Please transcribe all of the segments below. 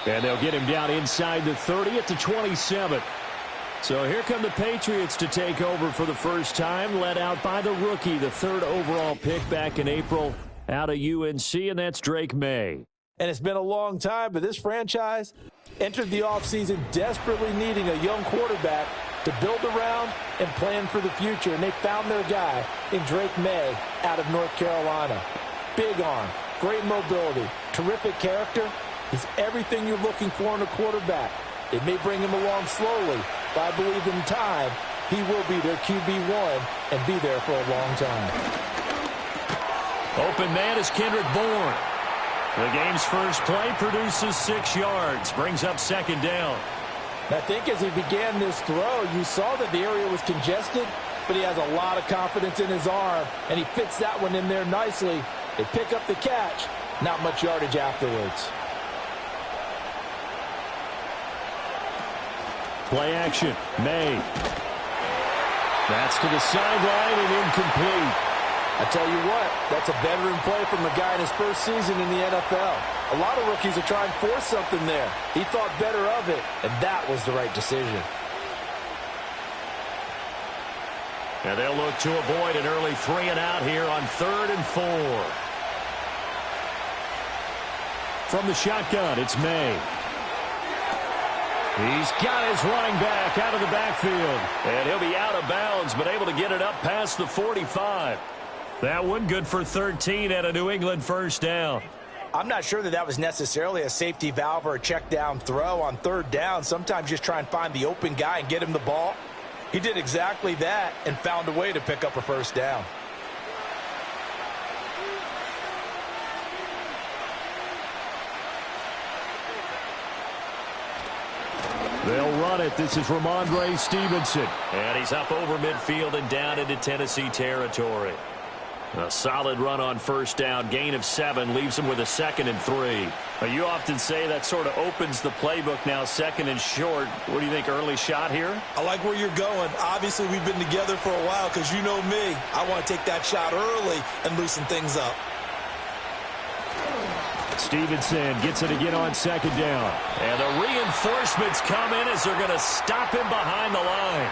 And they'll get him down inside the 30 at the 27. So here come the Patriots to take over for the first time, led out by the rookie, the third overall pick back in April out of UNC, and that's Drake May. And it's been a long time, but this franchise entered the offseason desperately needing a young quarterback to build around and plan for the future. And they found their guy in Drake May out of North Carolina. Big arm, great mobility, terrific character. He's everything you're looking for in a quarterback. It may bring him along slowly, but I believe in time he will be their QB1 and be there for a long time. Open man is Kendrick Bourne. The game's first play produces 6 yards, brings up second down. I think as he began this throw, you saw that the area was congested, but he has a lot of confidence in his arm, and he fits that one in there nicely. They pick up the catch, not much yardage afterwards. Play action, May. That's to the sideline and incomplete. I tell you what, that's a veteran play from a guy in his first season in the NFL. A lot of rookies are trying to force something there. He thought better of it, and that was the right decision. And they'll look to avoid an early 3 and out here on 3rd and 4. From the shotgun, it's May. He's got his running back out of the backfield. And he'll be out of bounds, but able to get it up past the 45. That one good for 13 at a New England first down. I'm not sure that was necessarily a safety valve or a check down throw on 3rd down. Sometimes just try and find the open guy and get him the ball. He did exactly that and found a way to pick up a first down. They'll run it. This is Ramondre Stevenson. And he's up over midfield and down into Tennessee territory. A solid run on first down, gain of 7, leaves him with a 2nd and 3. You often say that sort of opens the playbook now, 2nd and short. What do you think, early shot here? I like where you're going. Obviously, we've been together for a while because you know me. I want to take that shot early and loosen things up. Stevenson gets it again on 2nd down. And the reinforcements come in as they're going to stop him behind the line.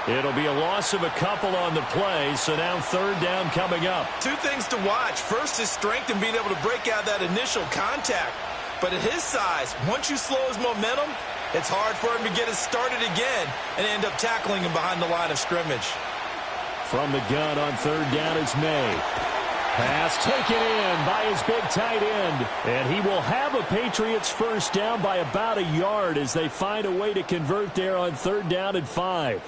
It'll be a loss of a couple on the play, so now 3rd down coming up. 2 things to watch. First, his strength in being able to break out that initial contact. But at his size, once you slow his momentum, it's hard for him to get it started again and end up tackling him behind the line of scrimmage. From the gun on 3rd down is May. Pass taken in by his big tight end. And he will have a Patriots first down by about a yard as they find a way to convert there on 3rd down and 5.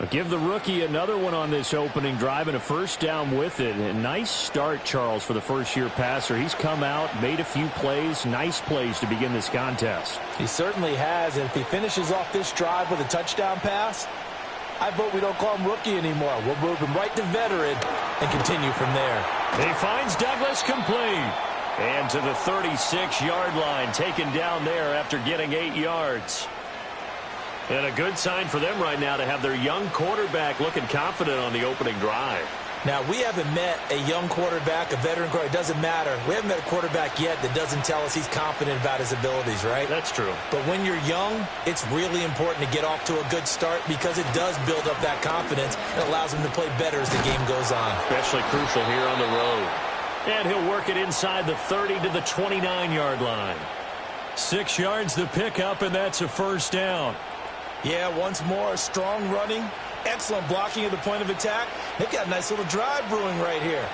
Give the rookie another one on this opening drive and a first down with it. A nice start, Charles, for the first-year passer. He's come out, made a few plays, nice plays to begin this contest. He certainly has, and if he finishes off this drive with a touchdown pass, I vote we don't call him rookie anymore. We'll move him right to veteran and continue from there. He finds Douglas complete. And to the 36-yard line, taken down there after getting 8 yards. And a good sign for them right now to have their young quarterback looking confident on the opening drive. Now, we haven't met a young quarterback, a veteran quarterback. It doesn't matter. We haven't met a quarterback yet that doesn't tell us he's confident about his abilities, right? That's true. But when you're young, it's really important to get off to a good start because it does build up that confidence and allows him to play better as the game goes on. Especially crucial here on the road. And he'll work it inside the 30 to the 29-yard line. 6 yards the pickup, and that's a first down. Yeah, once more, strong running, excellent blocking at the point of attack. They've got a nice little drive brewing right here.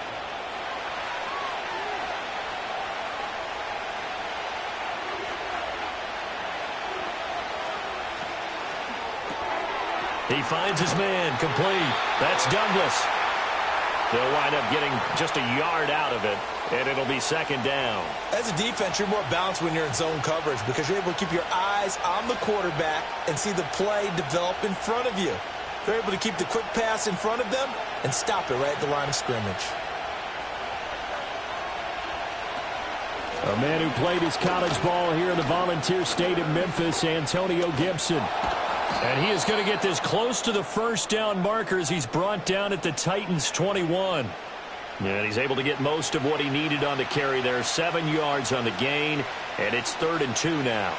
He finds his man, complete. That's Douglas. They'll wind up getting just a yard out of it, and it'll be 2nd down. As a defense, you're more balanced when you're in zone coverage because you're able to keep your eyes on the quarterback and see the play develop in front of you. They're able to keep the quick pass in front of them and stop it right at the line of scrimmage. A man who played his college ball here in the Volunteer State of Memphis, Antonio Gibson. And he is going to get this close to the first down marker as he's brought down at the Titans' 21. And he's able to get most of what he needed on the carry there. 7 yards on the gain. And it's 3rd and 2 now.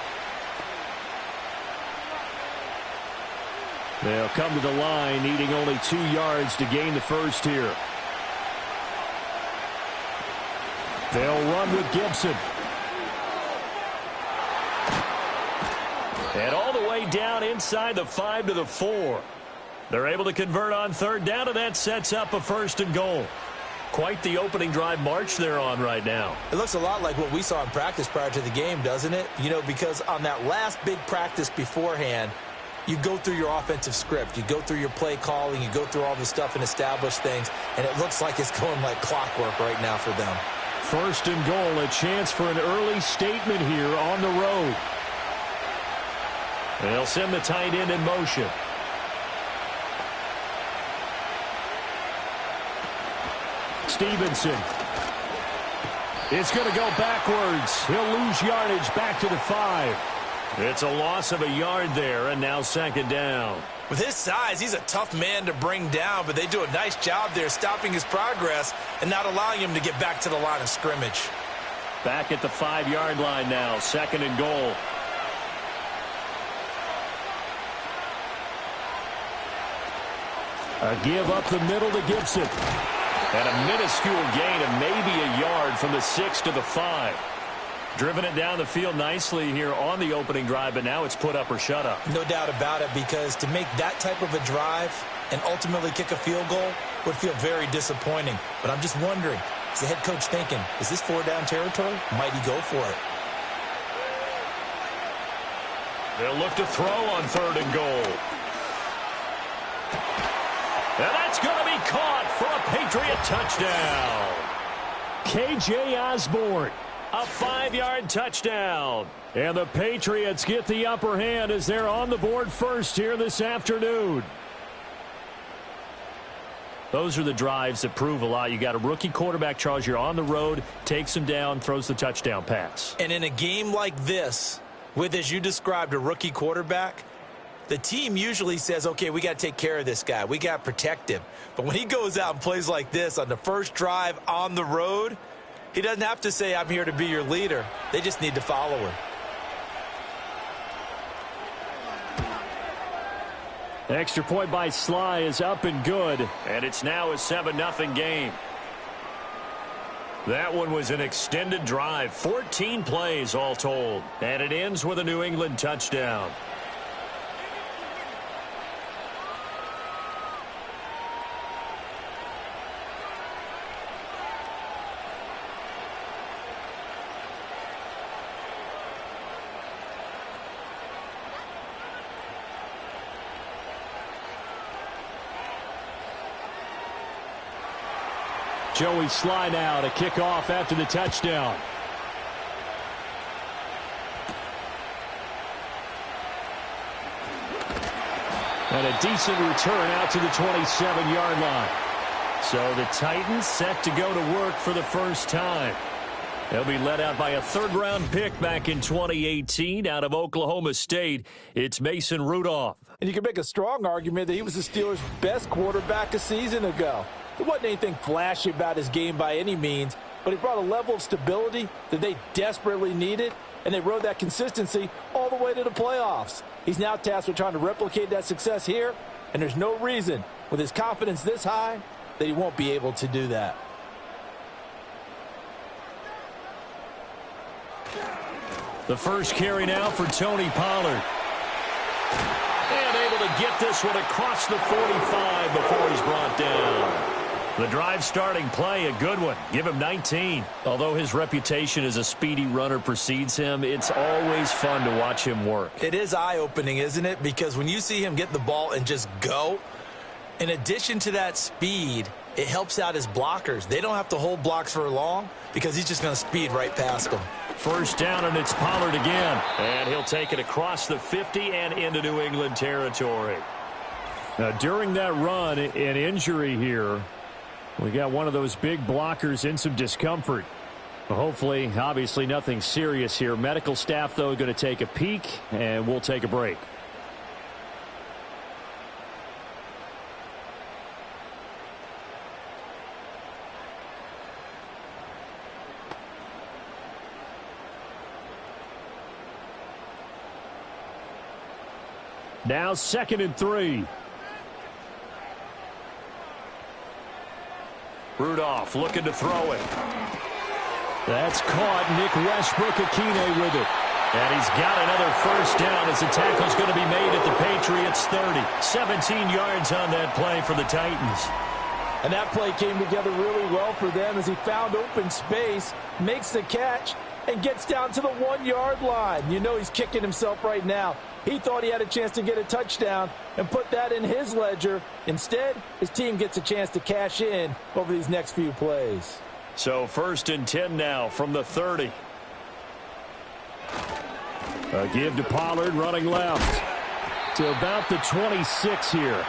They'll come to the line, needing only 2 yards to gain the first here. They'll run with Gibson. And all the way down inside the 5 to the 4. They're able to convert on 3rd down, and that sets up a 1st and goal. Quite the opening drive march they're on right now. It looks a lot like what we saw in practice prior to the game, doesn't it? You know, because on that last big practice beforehand, you go through your offensive script. You go through your play calling. You go through all the stuff and establish things. And it looks like it's going like clockwork right now for them. 1st and goal, a chance for an early statement here on the road. They'll send the tight end in motion. Stevenson is going to go backwards. He'll lose yardage back to the 5. It's a loss of a yard there, and now 2nd down. With his size, he's a tough man to bring down, but they do a nice job there stopping his progress and not allowing him to get back to the line of scrimmage. Back at the 5-yard line now, 2nd and goal. A give up the middle to Gibson. And a minuscule gain of maybe a yard from the 6 to the 5. Driven it down the field nicely here on the opening drive, but now it's put up or shut up. No doubt about it, because to make that type of a drive and ultimately kick a field goal would feel very disappointing. But I'm just wondering, is the head coach thinking, is this 4-down territory? Might he go for it? They'll look to throw on 3rd and goal. And that's going to be caught for a Patriot touchdown. K.J. Osborne, a 5-yard touchdown. And the Patriots get the upper hand as they're on the board first here this afternoon. Those are the drives that prove a lot. You got a rookie quarterback, Charles. You're on the road, takes him down, throws the touchdown pass. And in a game like this, with, as you described, a rookie quarterback, the team usually says, okay, we got to take care of this guy. We got to protect him. But when he goes out and plays like this on the first drive on the road, he doesn't have to say, I'm here to be your leader. They just need to follow him. Extra point by Sly is up and good. And it's now a 7-0 game. That one was an extended drive. 14 plays all told. And it ends with a New England touchdown. Joey Sly now to kick off after the touchdown. And a decent return out to the 27-yard line. So the Titans set to go to work for the first time. They'll be led out by a 3rd-round pick back in 2018 out of Oklahoma State. It's Mason Rudolph. And you can make a strong argument that he was the Steelers' best quarterback a season ago. There wasn't anything flashy about his game by any means, but he brought a level of stability that they desperately needed, and they rode that consistency all the way to the playoffs. He's now tasked with trying to replicate that success here, and there's no reason, with his confidence this high, that he won't be able to do that. The first carry now for Tony Pollard. And able to get this one across the 45 before he's brought down. The drive starting play, a good one. Give him 19. Although his reputation as a speedy runner precedes him, it's always fun to watch him work. It is eye-opening, isn't it? Because when you see him get the ball and just go, in addition to that speed, it helps out his blockers. They don't have to hold blocks for long because he's just going to speed right past them. First down, and it's Pollard again. And he'll take it across the 50 and into New England territory. Now, during that run, an injury here. We got one of those big blockers in some discomfort. Hopefully, obviously, nothing serious here. Medical staff, though, going to take a peek, and we'll take a break. Now 2nd and 3. Rudolph looking to throw it. That's caught. Nick Westbrook-Akine with it. And he's got another first down as the tackle's going to be made at the Patriots 30. 17 yards on that play for the Titans. And that play came together really well for them as he found open space, makes the catch, and gets down to the 1-yard line. You know he's kicking himself right now. He thought he had a chance to get a touchdown and put that in his ledger. Instead, his team gets a chance to cash in over these next few plays. So 1st and 10 now from the 30. A give to Pollard running left to about the 26 here.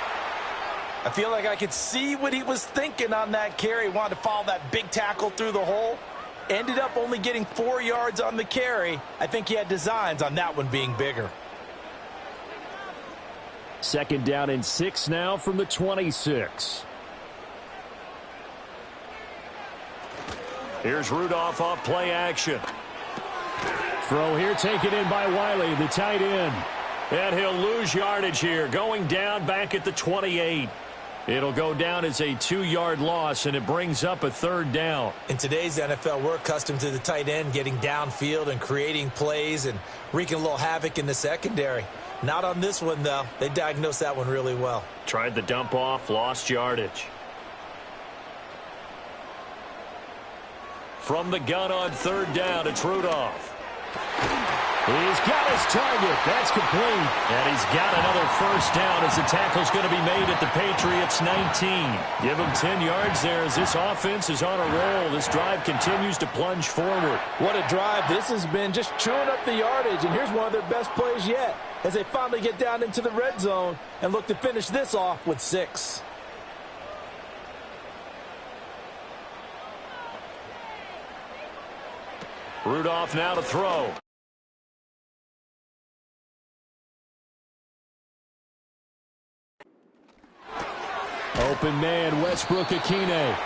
I feel like I could see what he was thinking on that carry. He wanted to follow that big tackle through the hole. Ended up only getting 4 yards on the carry. I think he had designs on that one being bigger. 2nd down and 6 now from the 26. Here's Rudolph off play action. Throw here taken in by Wiley, the tight end. And he'll lose yardage here, going down back at the 28. It'll go down as a 2-yard loss, and it brings up a 3rd down. In today's NFL, we're accustomed to the tight end getting downfield and creating plays and wreaking a little havoc in the secondary. Not on this one, though. They diagnosed that one really well. Tried the dump off, lost yardage. From the gun on 3rd down, it's Rudolph. He's got his target. That's complete. And he's got another first down as the tackle's going to be made at the Patriots 19. Give him 10 yards there as this offense is on a roll. This drive continues to plunge forward. What a drive this has been, just chewing up the yardage. And here's one of their best plays yet as they finally get down into the red zone and look to finish this off with 6. Rudolph now to throw. Open man, Westbrook-Akine.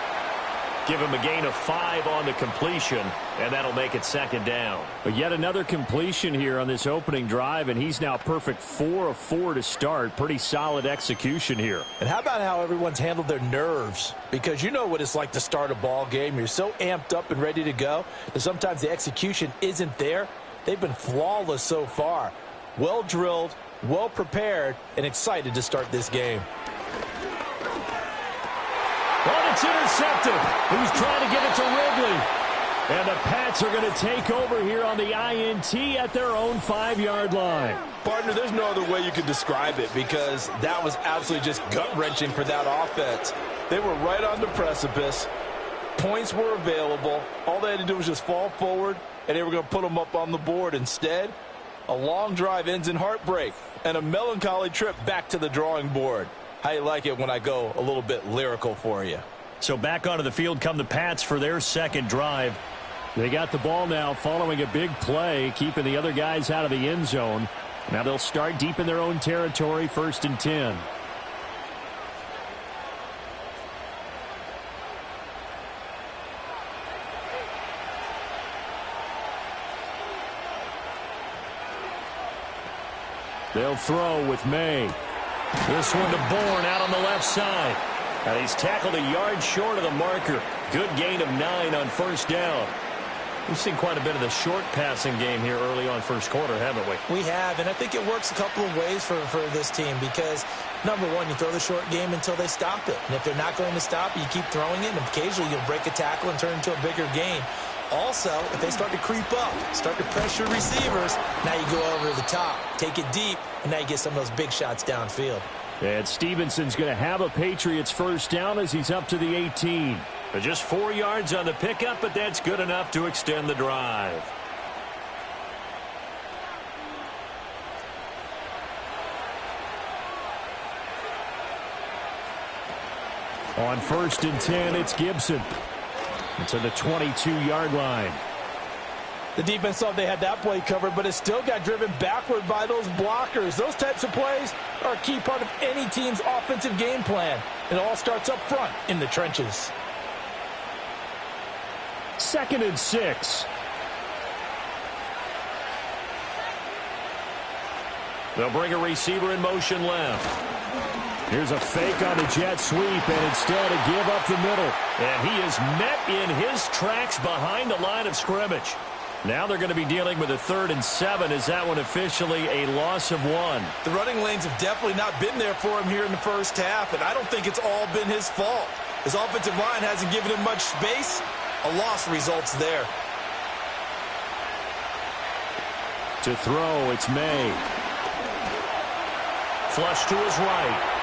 Give him a gain of 5 on the completion, and that'll make it 2nd down. But yet another completion here on this opening drive, and he's now perfect 4 of 4 to start. Pretty solid execution here. And how about how everyone's handled their nerves? Because you know what it's like to start a ball game. You're so amped up and ready to go that sometimes the execution isn't there. They've been flawless so far. Well drilled, well prepared, and excited to start this game. Well, it's intercepted. He was trying to get it to Ridley. And the Pats are going to take over here on the INT at their own 5-yard line. Partner, there's no other way you could describe it because that was absolutely just gut-wrenching for that offense. They were right on the precipice. Points were available. All they had to do was just fall forward, and they were going to put them up on the board. Instead, a long drive ends in heartbreak and a melancholy trip back to the drawing board. How you like it when I go a little bit lyrical for you? So back onto the field come the Pats for their 2nd drive. They got the ball now following a big play, keeping the other guys out of the end zone. Now they'll start deep in their own territory, 1st and 10. They'll throw with May. This one to Bourne out on the left side. And he's tackled a yard short of the marker. Good gain of 9 on 1st down. We've seen quite a bit of the short passing game here early on 1st quarter, haven't we? We have, and I think it works a couple of ways for this team because, number one, you throw the short game until they stop it. And if they're not going to stop it, you keep throwing it, and occasionally you'll break a tackle and turn it into a bigger gain. Also, if they start to creep up, start to pressure receivers, now you go over the top, take it deep, and now you get some of those big shots downfield. And Stevenson's going to have a Patriots first down as he's up to the 18. Just 4 yards on the pickup, but that's good enough to extend the drive. On 1st and 10, it's Gibson. To the 22-yard line. The defense thought they had that play covered, but it still got driven backward by those blockers. Those types of plays are a key part of any team's offensive game plan. It all starts up front in the trenches. 2nd and 6. They'll bring a receiver in motion left. Here's a fake on the jet sweep, and instead a give up the middle. And he is met in his tracks behind the line of scrimmage. Now they're going to be dealing with a 3rd and 7. Is that one officially a loss of 1? The running lanes have definitely not been there for him here in the first half, and I don't think it's all been his fault. His offensive line hasn't given him much space. A loss results there. To throw, it's May. Flush to his right.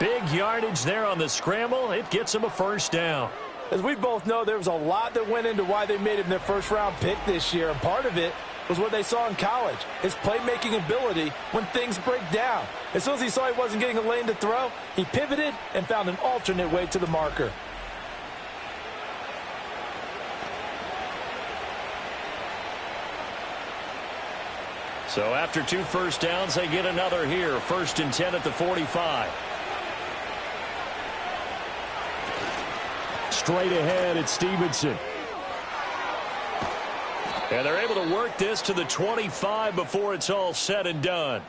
Big yardage there on the scramble. It gets him a first down. As we both know, there was a lot that went into why they made him their first-round pick this year, and part of it was what they saw in college, his playmaking ability when things break down. As soon as he saw he wasn't getting a lane to throw, he pivoted and found an alternate way to the marker. So after 2 first downs, they get another here. 1st and 10 at the 45. Straight ahead, it's Stevenson. And they're able to work this to the 25 before it's all said and done.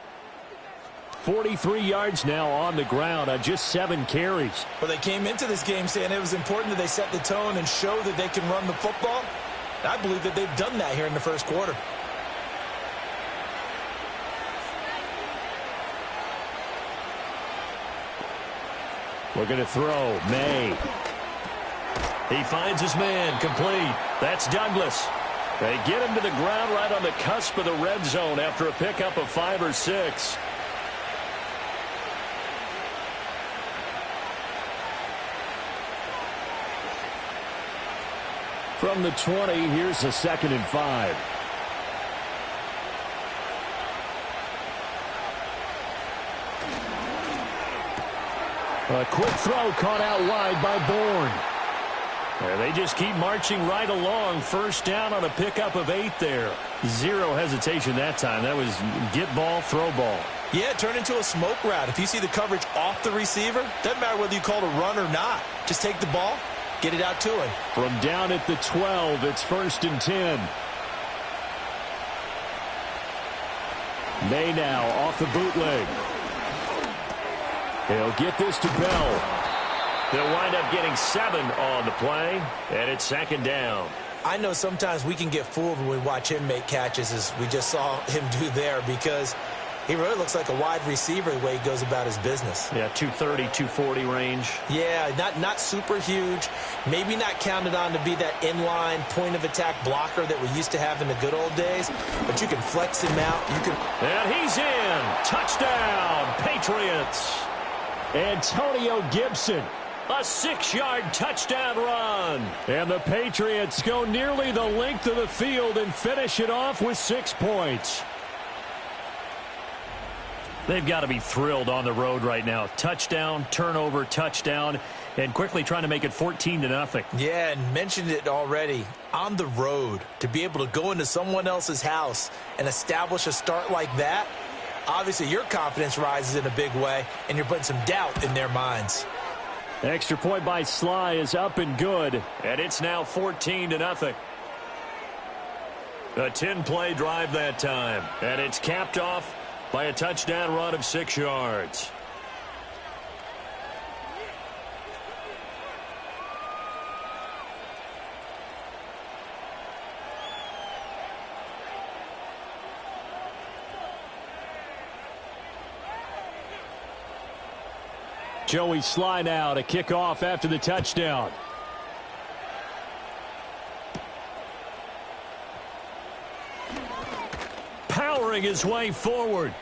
43 yards now on the ground on just 7 carries. Well, they came into this game saying it was important that they set the tone and show that they can run the football. And I believe that they've done that here in the first quarter. Looking to throw. May. He finds his man. Complete. That's Douglas. They get him to the ground right on the cusp of the red zone after a pickup of 5 or 6. From the 20, here's a 2nd and 5. A quick throw caught out wide by Bourne. And they just keep marching right along. First down on a pickup of 8 there. 0 hesitation that time. That was get ball, throw ball. Yeah, it turned into a smoke route. If you see the coverage off the receiver, doesn't matter whether you call it a run or not. Just take the ball, get it out to him. From down at the 12, it's 1st and 10. May now off the bootleg. He'll get this to Bell. They'll wind up getting 7 on the play, and it's 2nd down. I know sometimes we can get fooled when we watch him make catches, as we just saw him do there, because he really looks like a wide receiver the way he goes about his business. Yeah, 230, 240 range. Yeah, not super huge. Maybe not counted on to be that inline point-of-attack blocker that we used to have in the good old days, but you can flex him out. And he's in. Touchdown, Patriots. Antonio Gibson. A 6-yard touchdown run. And the Patriots go nearly the length of the field and finish it off with 6 points. They've got to be thrilled on the road right now. Touchdown, turnover, touchdown, and quickly trying to make it 14-0. Yeah, and mentioned it already. On the road, to be able to go into someone else's house and establish a start like that, obviously your confidence rises in a big way, and you're putting some doubt in their minds. Extra point by Sly is up and good, and it's now 14-0. A 10-play drive that time, and it's capped off by a touchdown run of 6 yards. Joey Sly now to kick off after the touchdown. Powering his way forward.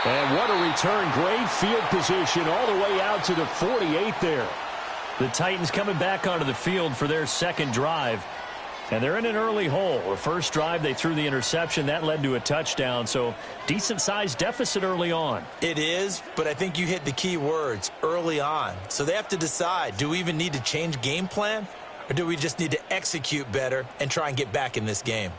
And what a return. Great field position all the way out to the 48 there. The Titans coming back onto the field for their 2nd drive. And they're in an early hole. The first drive, they threw the interception. That led to a touchdown. So decent-sized deficit early on. It is, but I think you hit the key words, early on. So they have to decide, do we even need to change game plan? Or do we just need to execute better and try and get back in this game?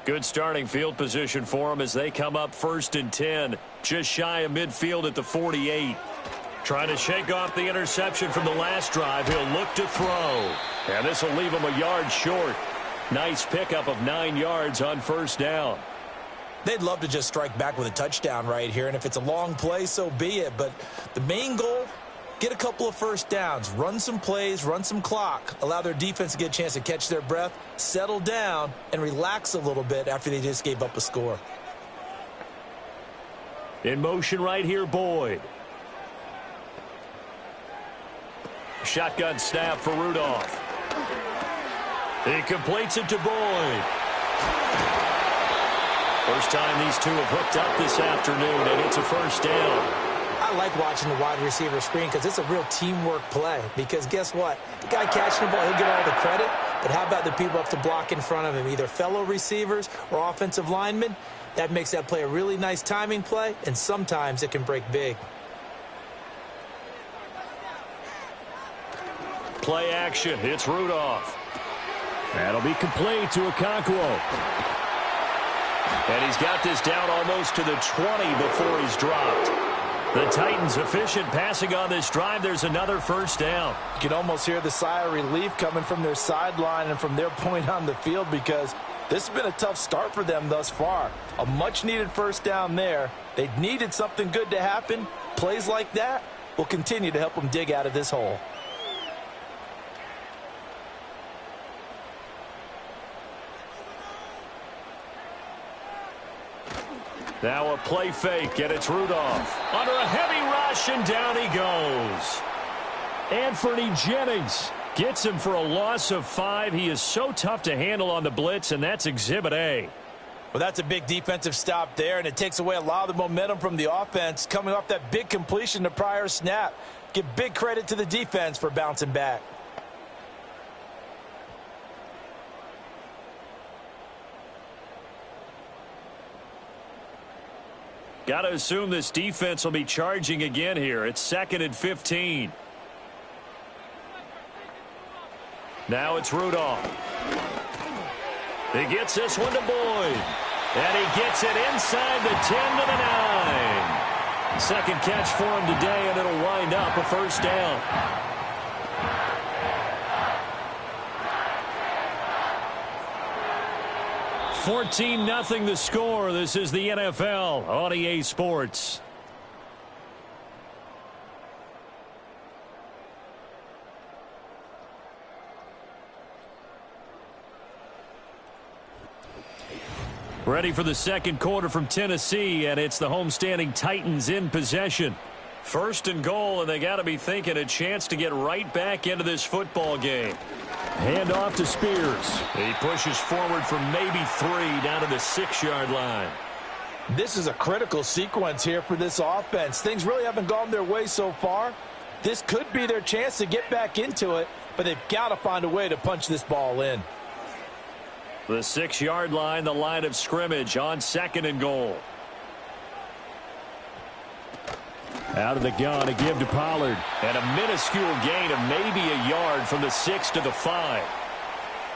Good starting field position for them as they come up 1st and 10. Just shy of midfield at the 48. Trying to shake off the interception from the last drive. He'll look to throw. And this will leave him a yard short. Nice pickup of 9 yards on first down. They'd love to just strike back with a touchdown right here, and if it's a long play, so be it. But the main goal, get a couple of first downs, run some plays, run some clock, allow their defense to get a chance to catch their breath, settle down, and relax a little bit after they just gave up a score. In motion right here, Boyd. Shotgun snap for Rudolph. He completes it to Boyd. First time these two have hooked up this afternoon, and it's a first down. I like watching the wide receiver screen because it's a real teamwork play. Because guess what? The guy catching the ball, he'll get all the credit. But how about the people up to block in front of him, either fellow receivers or offensive linemen? That makes that play a really nice timing play, and sometimes it can break big. Play action. It's Rudolph. That'll be complete to Okonkwo. And he's got this down almost to the 20 before he's dropped. The Titans efficient passing on this drive. There's another first down. You can almost hear the sigh of relief coming from their sideline and from their point on the field because this has been a tough start for them thus far. A much-needed first down there. They needed something good to happen. Plays like that will continue to help them dig out of this hole. Now a play fake, and it's Rudolph. Under a heavy rush, and down he goes. Anthony Jennings gets him for a loss of 5. He is so tough to handle on the blitz, and that's Exhibit A. Well, that's a big defensive stop there, and it takes away a lot of the momentum from the offense coming off that big completion the prior snap. Give big credit to the defense for bouncing back. Got to assume this defense will be charging again here. It's 2nd and 15. Now it's Rudolph. He gets this one to Boyd. And he gets it inside the 10 to the 9. Second catch for him today, and it'll wind up a first down. $14-0 the score. This is the NFL on EA Sports. Ready for the second quarter from Tennessee, and it's the homestanding Titans in possession. First and goal, and they got to be thinking a chance to get right back into this football game. Hand off to Spears. He pushes forward for maybe 3 down to the 6-yard line. This is a critical sequence here for this offense. Things really haven't gone their way so far. This could be their chance to get back into it, but they've got to find a way to punch this ball in. The 6-yard line, the line of scrimmage on 2nd and goal. Out of the gun, a give to Pollard. And a minuscule gain of maybe a yard from the 6 to the 5.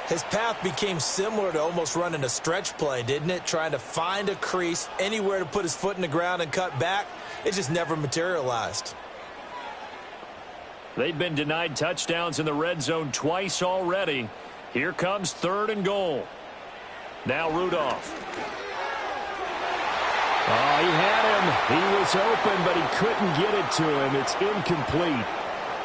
His path became similar to almost running a stretch play, didn't it? Trying to find a crease, anywhere to put his foot in the ground and cut back. It just never materialized. They've been denied touchdowns in the red zone twice already. Here comes 3rd and goal. Now Rudolph. Oh, he had him. He was open, but he couldn't get it to him. It's incomplete.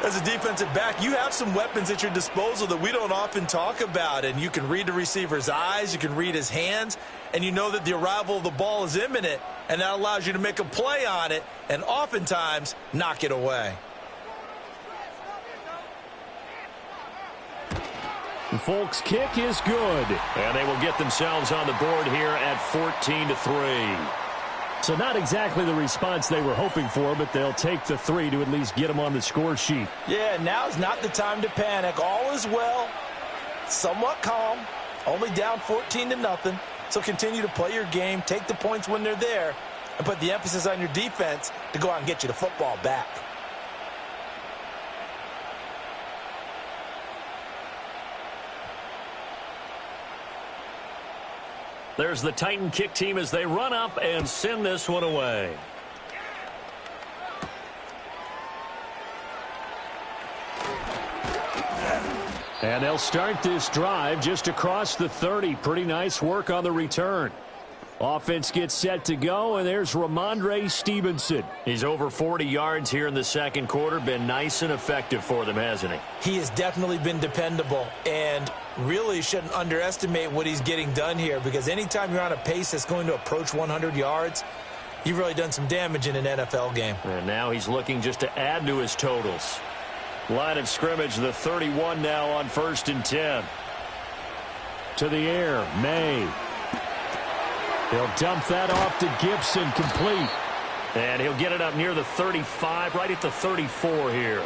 As a defensive back, you have some weapons at your disposal that we don't often talk about. And you can read the receiver's eyes, you can read his hands, and you know that the arrival of the ball is imminent. And that allows you to make a play on it and oftentimes knock it away. Folks' kick is good. And they will get themselves on the board here at 14-3. So not exactly the response they were hoping for, but they'll take the 3 to at least get them on the score sheet. Yeah, now's not the time to panic. All is well, somewhat calm, only down 14-0. So continue to play your game, take the points when they're there, and put the emphasis on your defense to go out and get you the football back. There's the Titan kick team as they run up and send this one away. And they'll start this drive just across the 30. Pretty nice work on the return. Offense gets set to go, and there's Ramondre Stevenson. He's over 40 yards here in the second quarter. Been nice and effective for them, hasn't he? He has definitely been dependable, and really shouldn't underestimate what he's getting done here, because anytime you're on a pace that's going to approach 100 yards, you've really done some damage in an NFL game. And now he's looking just to add to his totals. Line of scrimmage, the 31 now on 1st and 10. To the air, May. He'll dump that off to Gibson, complete. And he'll get it up near the 35, right at the 34 here.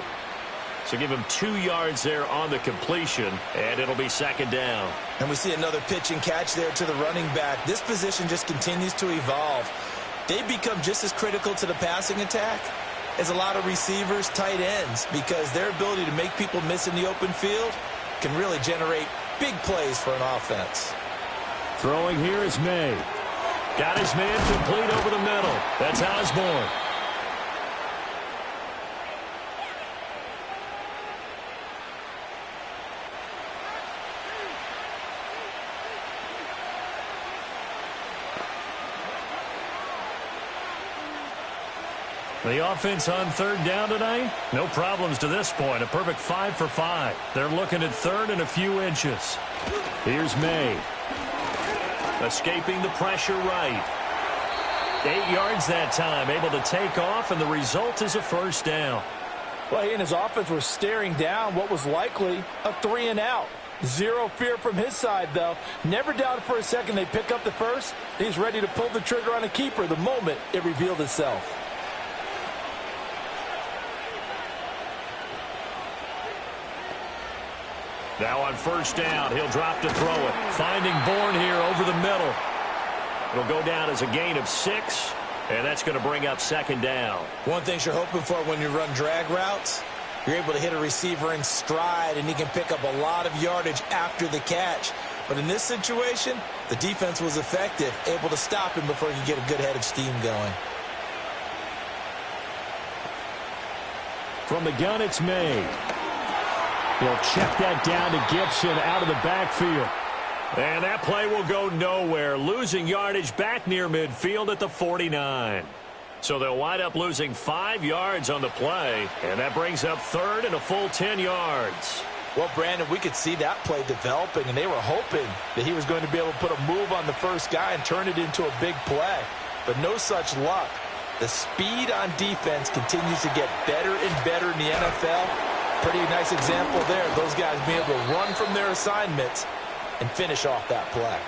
So give him 2 yards there on the completion, and it'll be second down. And we see another pitch and catch there to the running back. This position just continues to evolve. They become just as critical to the passing attack as a lot of receivers, tight ends, because their ability to make people miss in the open field can really generate big plays for an offense. Throwing here is May. Got his man complete over the middle. That's Osborne. The offense on third down tonight, no problems to this point. A perfect 5 for 5. They're looking at third and a few inches. Here's May. Escaping the pressure right. 8 yards that time, able to take off, and the result is a first down. Well, he and his offense were staring down what was likely a 3 and out. Zero fear from his side, though. Never doubted for a second they pick up the first. He's ready to pull the trigger on a keeper the moment it revealed itself. Now on first down, he'll drop to throw it. Finding Bourne here over the middle. It'll go down as a gain of 6, and that's going to bring up second down. One thing you're hoping for when you run drag routes, you're able to hit a receiver in stride, and he can pick up a lot of yardage after the catch. But in this situation, the defense was effective, able to stop him before he could get a good head of steam going. From the gun, it's May. He'll check that down to Gibson out of the backfield. And that play will go nowhere. Losing yardage back near midfield at the 49. So they'll wind up losing 5 yards on the play. And that brings up third and a full 10 yards. Well, Brandon, we could see that play developing, and they were hoping that he was going to be able to put a move on the first guy and turn it into a big play. But no such luck. The speed on defense continues to get better and better in the NFL. Pretty nice example there. Those guys being able to run from their assignments and finish off that play.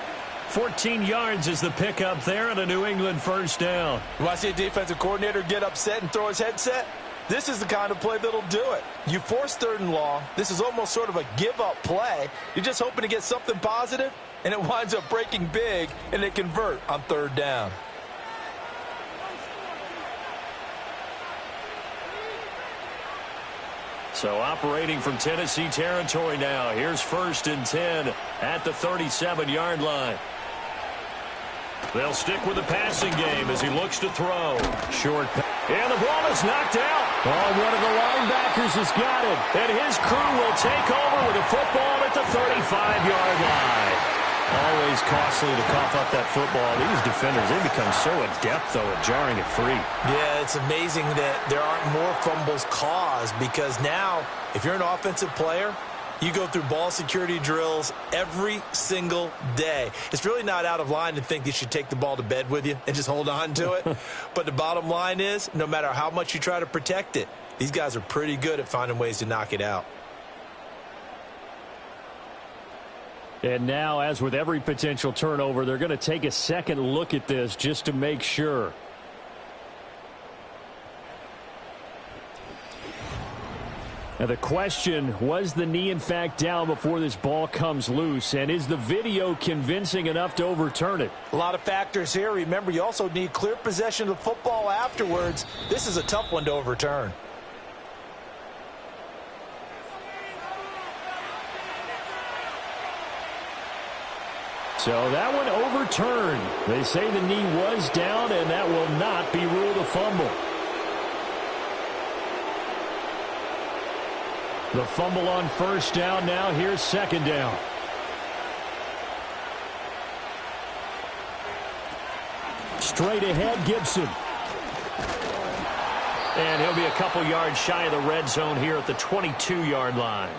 14 yards is the pickup there on a New England first down. You want to see a defensive coordinator get upset and throw his headset? This is the kind of play that'll do it. You force third and long. This is almost sort of a give-up play. You're just hoping to get something positive, and it winds up breaking big, and they convert on third down. So operating from Tennessee territory now. Here's 1st and 10 at the 37-yard line. They'll stick with the passing game as he looks to throw. Short pass. And the ball is knocked out. Oh, one of the linebackers has got it. And his crew will take over with a football at the 35-yard line. Always costly to cough up that football. These defenders, they become so adept, though, at jarring it free. Yeah, it's amazing that there aren't more fumbles caused, because now, if you're an offensive player, you go through ball security drills every single day. It's really not out of line to think you should take the ball to bed with you and just hold on to it. But the bottom line is, no matter how much you try to protect it, these guys are pretty good at finding ways to knock it out. And now, as with every potential turnover, they're going to take a second look at this just to make sure. Now the question, was the knee in fact down before this ball comes loose? And is the video convincing enough to overturn it? A lot of factors here. Remember, you also need clear possession of the football afterwards. This is a tough one to overturn. So that one overturned. They say the knee was down, and that will not be ruled a fumble. The fumble on first down. Now here's second down. Straight ahead, Gibson. And he'll be a couple yards shy of the red zone here at the 22-yard line.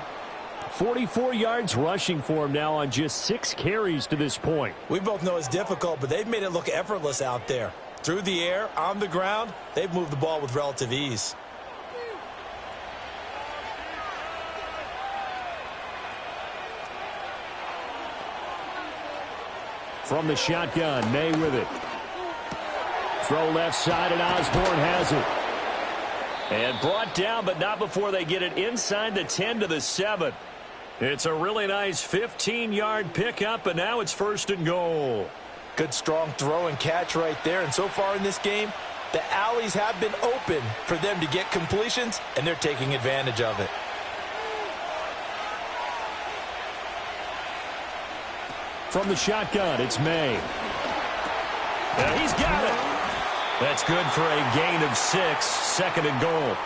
44 yards rushing for him now on just 6 carries to this point. We both know it's difficult, but they've made it look effortless out there. Through the air, on the ground, they've moved the ball with relative ease. From the shotgun, May with it. Throw left side, and Osborne has it. And brought down, but not before they get it inside the 10 to the 7. It's a really nice 15-yard pickup, and now it's first and goal. Good, strong throw and catch right there. And so far in this game, the alleys have been open for them to get completions, and they're taking advantage of it. From the shotgun, it's May. And he's got it. That's good for a gain of 6, second and goal.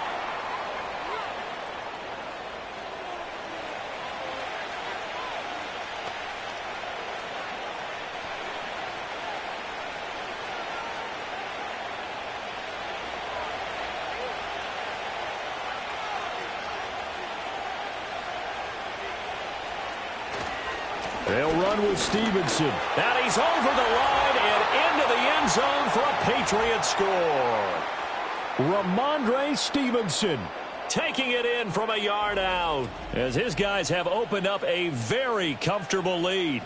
They'll run with Stevenson. And he's over the line and into the end zone for a Patriots score. Ramondre Stevenson taking it in from a yard out as his guys have opened up a very comfortable lead.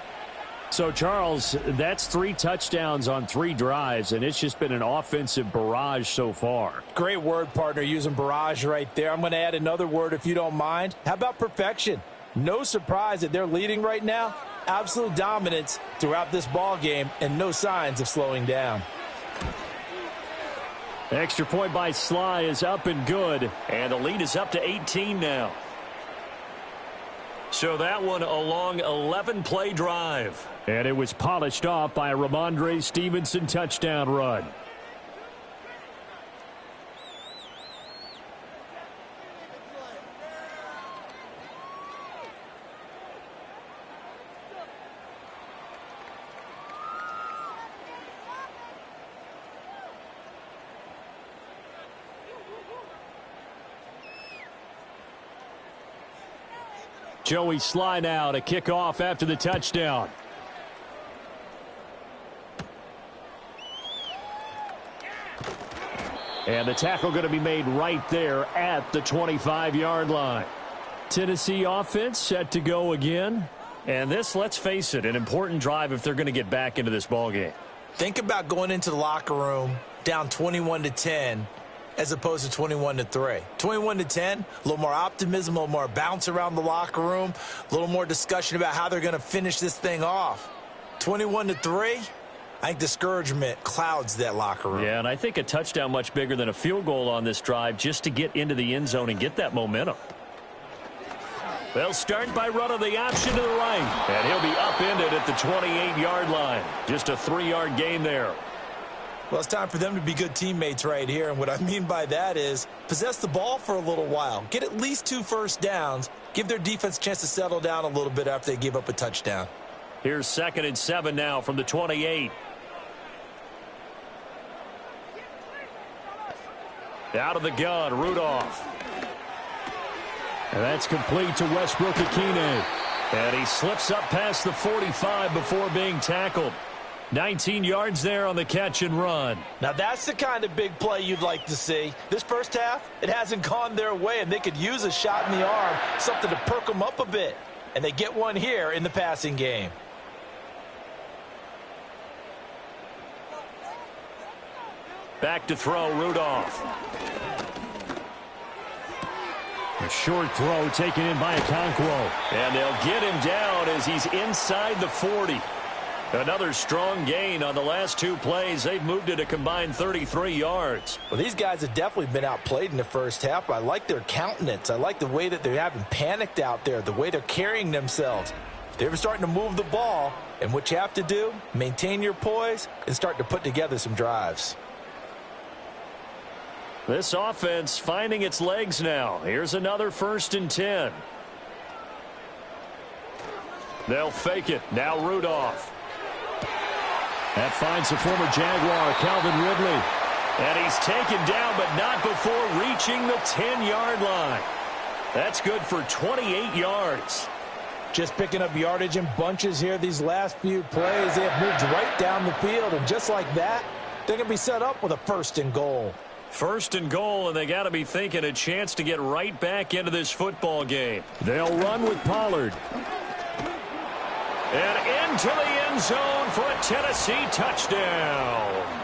So, Charles, that's 3 touchdowns on 3 drives, and it's just been an offensive barrage so far. Great word, partner, using barrage right there. I'm going to add another word if you don't mind. How about perfection? No surprise that they're leading right now. Absolute dominance throughout this ball game and no signs of slowing down. Extra point by Sly is up and good, and the lead is up to 18 now. So that one a long 11-play drive. And it was polished off by a Ramondre Stevenson touchdown run. Joey Sly now to kick off after the touchdown. And the tackle going to be made right there at the 25-yard line. Tennessee offense set to go again. And this, let's face it, an important drive if they're going to get back into this ballgame. Think about going into the locker room down 21-10 as opposed to 21-3. 21-10, a little more optimism, a little more bounce around the locker room, a little more discussion about how they're going to finish this thing off. 21-3, I think discouragement clouds that locker room. Yeah, and I think a touchdown much bigger than a field goal on this drive just to get into the end zone and get that momentum. They'll start by running the option to the right, and he'll be upended at the 28-yard line. Just a 3-yard gain there. Well, it's time for them to be good teammates right here, and what I mean by that is possess the ball for a little while. Get at least 2 first downs. Give their defense a chance to settle down a little bit after they give up a touchdown. Here's 2nd and 7 now from the 28. Out of the gun, Rudolph. And that's complete to Westbrook-Akine. And he slips up past the 45 before being tackled. 19 yards there on the catch and run. Now that's the kind of big play you'd like to see. This first half, it hasn't gone their way, and they could use a shot in the arm, something to perk them up a bit. And they get one here in the passing game. Back to throw, Rudolph. A short throw taken in by Okonkwo. And they'll get him down as he's inside the 40. Another strong gain on the last 2 plays. They've moved it a combined 33 yards. Well, these guys have definitely been outplayed in the first half. I like their countenance. I like the way that they haven't panicked out there, the way they're carrying themselves. They're starting to move the ball, and what you have to do, maintain your poise and start to put together some drives. This offense finding its legs now. Here's another 1st and 10. They'll fake it. Now Rudolph. That finds the former Jaguar, Calvin Ridley. And he's taken down, but not before reaching the 10-yard line. That's good for 28 yards. Just picking up yardage in bunches here these last few plays. They have moved right down the field, and just like that, they're going to be set up with a 1st and goal. 1st and goal, and they got to be thinking a chance to get right back into this football game. They'll run with Pollard. And into the end zone for a Tennessee touchdown.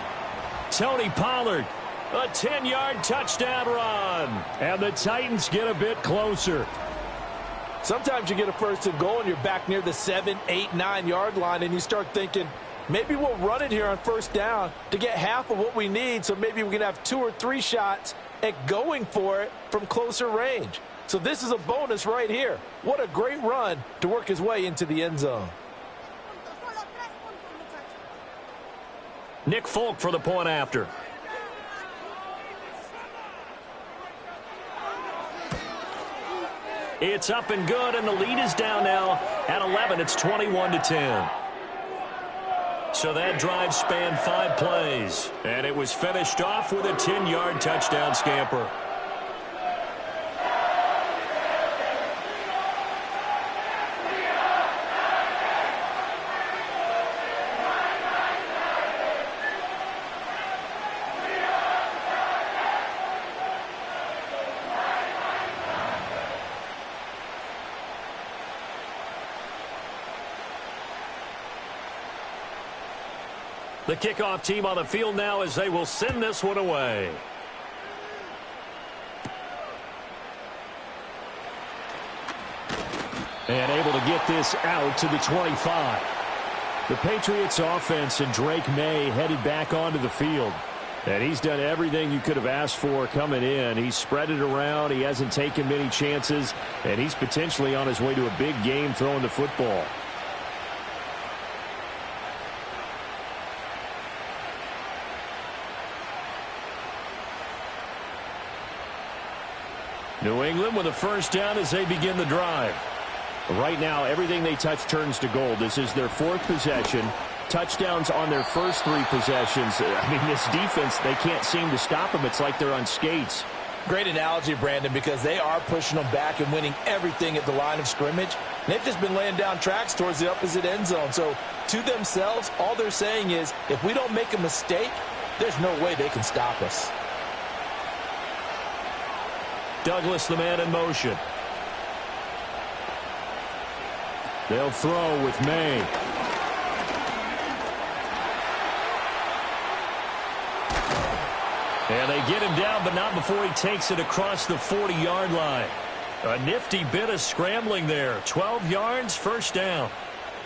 Tony Pollard, a 10-yard touchdown run. And the Titans get a bit closer. Sometimes you get a 1st and goal and you're back near the 7, 8, 9-yard line, and you start thinking, maybe we'll run it here on 1st down to get half of what we need, so maybe we can have 2 or 3 shots at going for it from closer range. So this is a bonus right here. What a great run to work his way into the end zone. Nick Folk for the point after. It's up and good, and the lead is down now at 11. It's 21-10. So that drive spanned 5 plays, and it was finished off with a 10-yard touchdown scamper. The kickoff team on the field now as they will send this one away. And able to get this out to the 25. The Patriots offense and Drake May headed back onto the field. And he's done everything you could have asked for coming in. He's spread it around. He hasn't taken many chances. And he's potentially on his way to a big game throwing the football. New England with a 1st down as they begin the drive. Right now, everything they touch turns to gold. This is their 4th possession. Touchdowns on their first 3 possessions. I mean, this defense, they can't seem to stop them. It's like they're on skates. Great analogy, Brandon, because they are pushing them back and winning everything at the line of scrimmage. They've just been laying down tracks towards the opposite end zone. So, to themselves, all they're saying is, if we don't make a mistake, there's no way they can stop us. Douglas, the man in motion. They'll throw with May. And they get him down, but not before he takes it across the 40-yard line. A nifty bit of scrambling there. 12 yards, 1st down.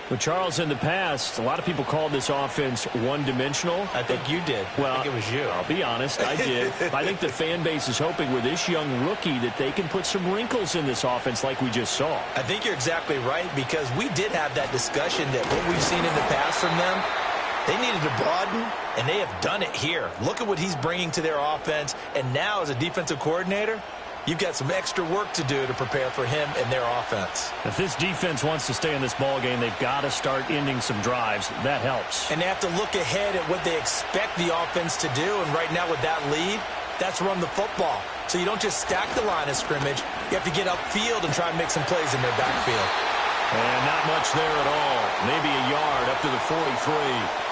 But, Charles, in the past, a lot of people called this offense one-dimensional. I think you did. Well, I think it was you. I'll be honest, I did. I think the fan base is hoping with this young rookie that they can put some wrinkles in this offense like we just saw. I think you're exactly right, because we did have that discussion that what we've seen in the past from them, they needed to broaden, and they have done it here. Look at what he's bringing to their offense, and now as a defensive coordinator, you've got some extra work to do to prepare for him and their offense. If this defense wants to stay in this ball game, they've got to start ending some drives. That helps. And they have to look ahead at what they expect the offense to do. And right now with that lead, that's run the football. So you don't just stack the line of scrimmage. You have to get upfield and try and make some plays in their backfield. And not much there at all. Maybe a yard up to the 43.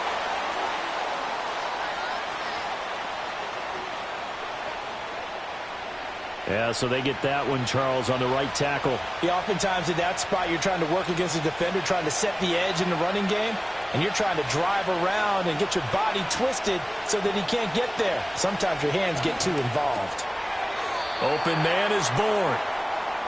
Yeah, so they get that one, Charles, on the right tackle. Yeah, oftentimes at that spot, you're trying to work against a defender, trying to set the edge in the running game, and you're trying to drive around and get your body twisted so that he can't get there. Sometimes your hands get too involved. Open man is born.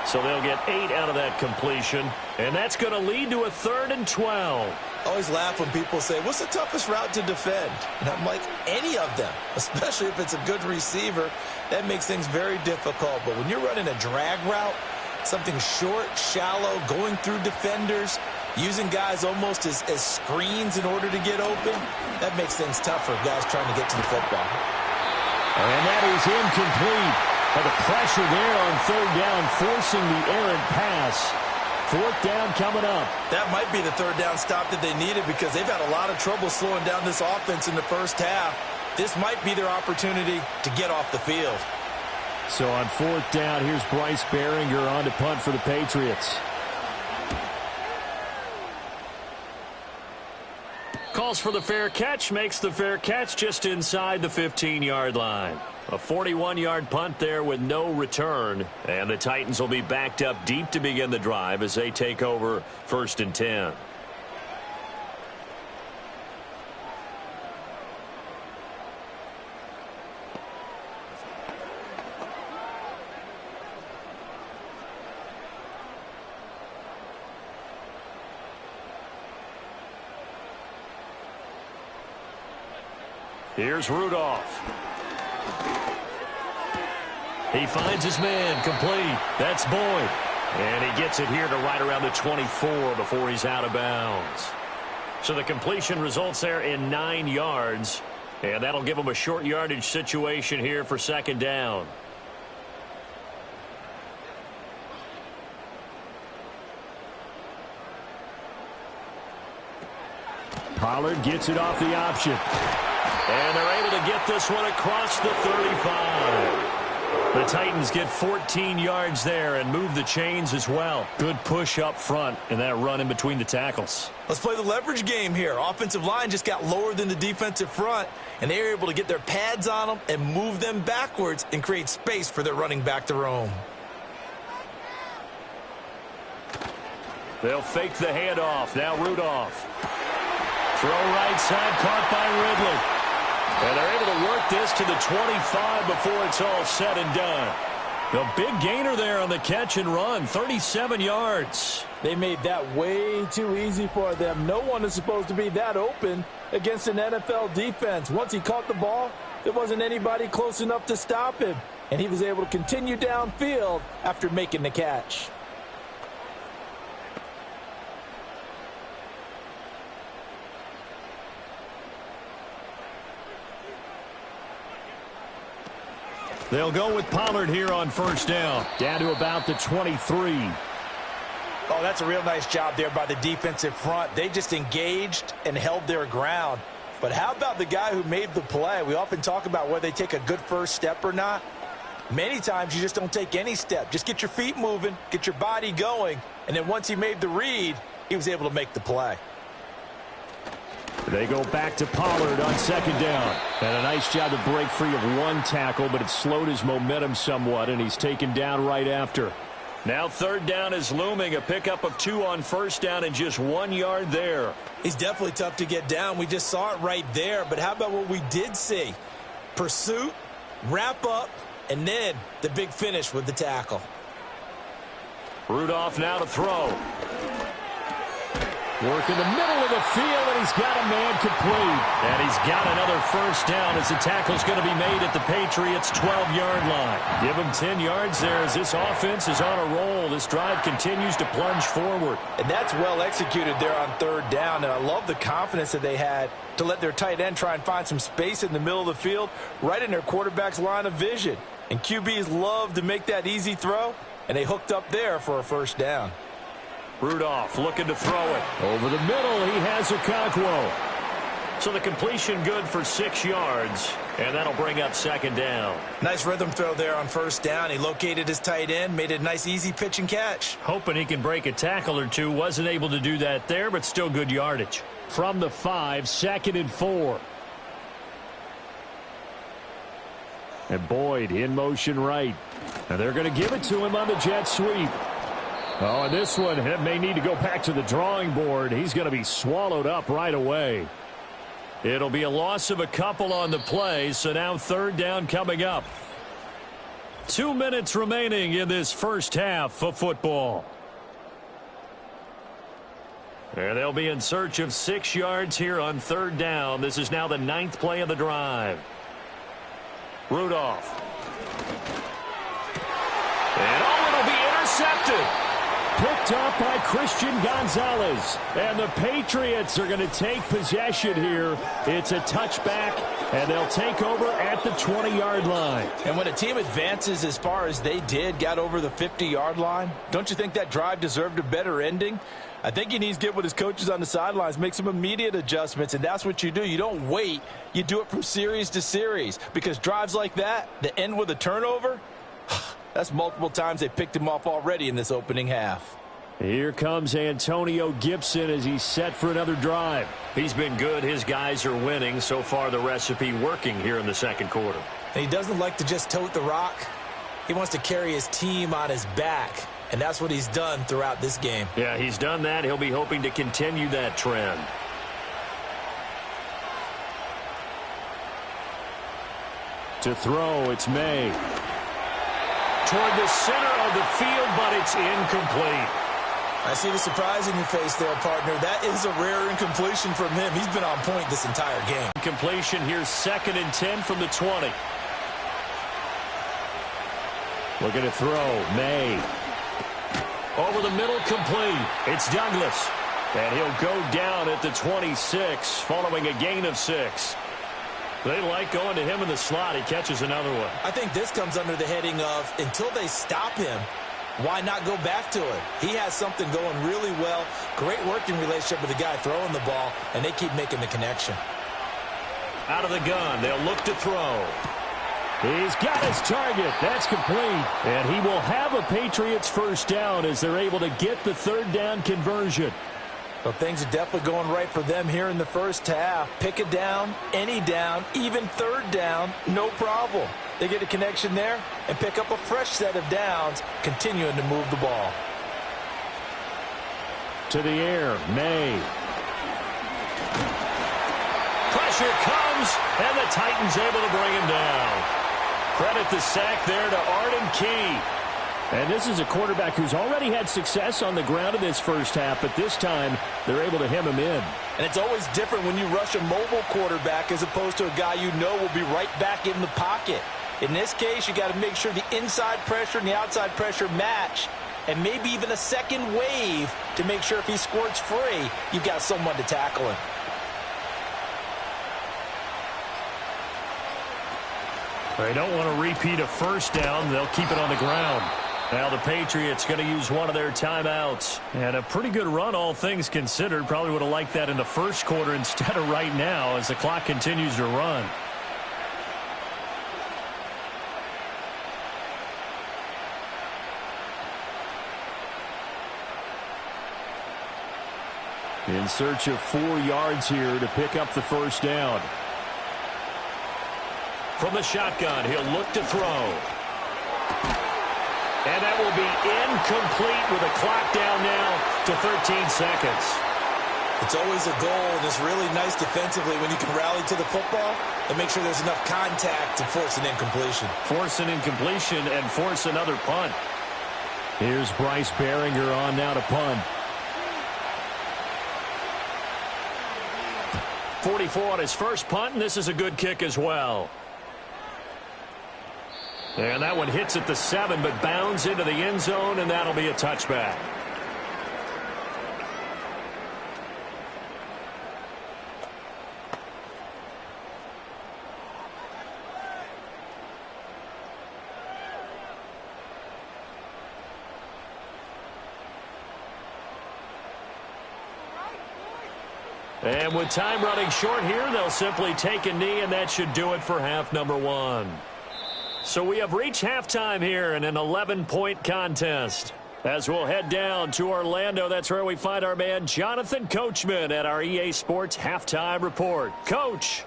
So they'll get 8 out of that completion, and that's going to lead to a 3rd and 12. I always laugh when people say, what's the toughest route to defend? And I'm like, any of them, especially if it's a good receiver. That makes things very difficult. But when you're running a drag route, something short, shallow, going through defenders, using guys almost as screens in order to get open, that makes things tough for guys trying to get to the football. And that is incomplete. But the pressure there on third down, forcing the errant pass. Fourth down coming up. That might be the third down stop that they needed because they've had a lot of trouble slowing down this offense in the first half. This might be their opportunity to get off the field. So on fourth down, here's Bryce Behringer on to punt for the Patriots. Calls for the fair catch, makes the fair catch just inside the 15-yard line. A 41-yard punt there with no return. And the Titans will be backed up deep to begin the drive as they take over 1st and 10. Here's Rudolph. He finds his man, complete. That's Boyd. And he gets it here to right around the 24 before he's out of bounds. So the completion results there in 9 yards. And that'll give him a short yardage situation here for 2nd down. Pollard gets it off the option. And they're able to get this one across the 35. The Titans get 14 yards there and move the chains as well. Good push up front and that run in between the tackles. Let's play the leverage game here. Offensive line just got lower than the defensive front, and they were able to get their pads on them and move them backwards and create space for their running back to roam. They'll fake the handoff. Now Rudolph. Throw right side, caught by Ridley. And they're able to work this to the 25 before it's all said and done. The big gainer there on the catch and run, 37 yards. They made that way too easy for them. No one is supposed to be that open against an NFL defense. Once he caught the ball, there wasn't anybody close enough to stop him. And he was able to continue downfield after making the catch. They'll go with Pollard here on 1st down. Down to about the 23. Oh, that's a real nice job there by the defensive front. They just engaged and held their ground. But how about the guy who made the play? We often talk about whether they take a good first step or not. Many times you just don't take any step. Just get your feet moving, get your body going, and then once he made the read, he was able to make the play. They go back to Pollard on 2nd down. And a nice job to break free of one tackle, but it slowed his momentum somewhat, and he's taken down right after. Now 3rd down is looming. A pickup of 2 on 1st down and just 1 yard there. He's definitely tough to get down. We just saw it right there. But how about what we did see? Pursuit, wrap up, and then the big finish with the tackle. Rudolph now to throw. Work in the middle of the field, and he's got a man complete. And he's got another 1st down as the tackle's going to be made at the Patriots' 12-yard line. Give him 10 yards there as this offense is on a roll. This drive continues to plunge forward. And that's well executed there on 3rd down. And I love the confidence that they had to let their tight end try and find some space in the middle of the field, right in their quarterback's line of vision. And QBs love to make that easy throw, and they hooked up there for a 1st down. Rudolph looking to throw it. Over the middle, he has Okonkwo. So the completion good for 6 yards, and that'll bring up 2nd down. Nice rhythm throw there on 1st down. He located his tight end, made it a nice easy pitch and catch. Hoping he can break a tackle or two. Wasn't able to do that there, but still good yardage. From the 5, 2nd and 4. And Boyd in motion right. And they're going to give it to him on the jet sweep. Oh, and this one may need to go back to the drawing board. He's going to be swallowed up right away. It'll be a loss of a couple on the play, so now 3rd down coming up. 2 minutes remaining in this first half of football. And they'll be in search of 6 yards here on 3rd down. This is now the 9th play of the drive. Rudolph. And it'll be intercepted. Picked up by Christian Gonzalez. And the Patriots are going to take possession here. It's a touchback And they'll take over at the 20-yard line. And when a team advances as far as they did, got over the 50-yard line, don't you think that drive deserved a better ending? I think he needs to get with his coaches on the sidelines, make some immediate adjustments, and that's what you do. You don't wait. You do it from series to series, because drives like that end with a turnover, that's multiple times they picked him off already in this opening half. Here comes Antonio Gibson as he's set for another drive. He's been good. His guys are winning. So far, the recipe working here in the second quarter. And he doesn't like to just tote the rock. He wants to carry his team on his back, and that's what he's done throughout this game. Yeah, he's done that. He'll be hoping to continue that trend. To throw, it's May. Toward the center of the field, but it's incomplete. I see the surprise in your face there, partner. That is a rare incompletion from him. He's been on point this entire game. Completion here, 2nd and 10 from the 20. Looking to throw, May. Over the middle, complete. It's Douglas. And he'll go down at the 26, following a gain of 6. They like going to him in the slot. He catches another one. I think this comes under the heading of, until they stop him, why not go back to it? He has something going really well. Great working relationship with the guy throwing the ball, and they keep making the connection. Out of the gun, they'll look to throw. He's got his target. That's complete. And he will have a Patriots first down as they're able to get the 3rd down conversion. Well, things are definitely going right for them here in the first half. Pick a down, any down, even 3rd down, no problem. They get a connection there and pick up a fresh set of downs, continuing to move the ball. To the air, May. Pressure comes, and the Titans able to bring him down. Credit the sack there to Arden Key. And this is a quarterback who's already had success on the ground in this first half, but this time they're able to hem him in. And it's always different when you rush a mobile quarterback as opposed to a guy you know will be right back in the pocket. In this case, you got to make sure the inside pressure and the outside pressure match, and maybe even a second wave to make sure if he squirts free, you've got someone to tackle him. They don't want to repeat a first down. They'll keep it on the ground. Now the Patriots going to use one of their timeouts. And a pretty good run, all things considered. Probably would have liked that in the first quarter instead of right now as the clock continues to run. In search of 4 yards here to pick up the first down. From the shotgun, he'll look to throw. And that will be incomplete with a clock down now to 13 seconds. It's always a goal, and it's really nice defensively when you can rally to the football and make sure there's enough contact to force an incompletion. Force an incompletion and force another punt. Here's Bryce Behringer on now to punt. 44 on his first punt, and this is a good kick as well. And that one hits at the 7, but bounds into the end zone, and that'll be a touchback. And with time running short here, they'll simply take a knee, and that should do it for half number 1. So we have reached halftime here in an 11-point contest. As we'll head down to Orlando, that's where we find our man Jonathan Coachman at our EA Sports Halftime Report. Coach.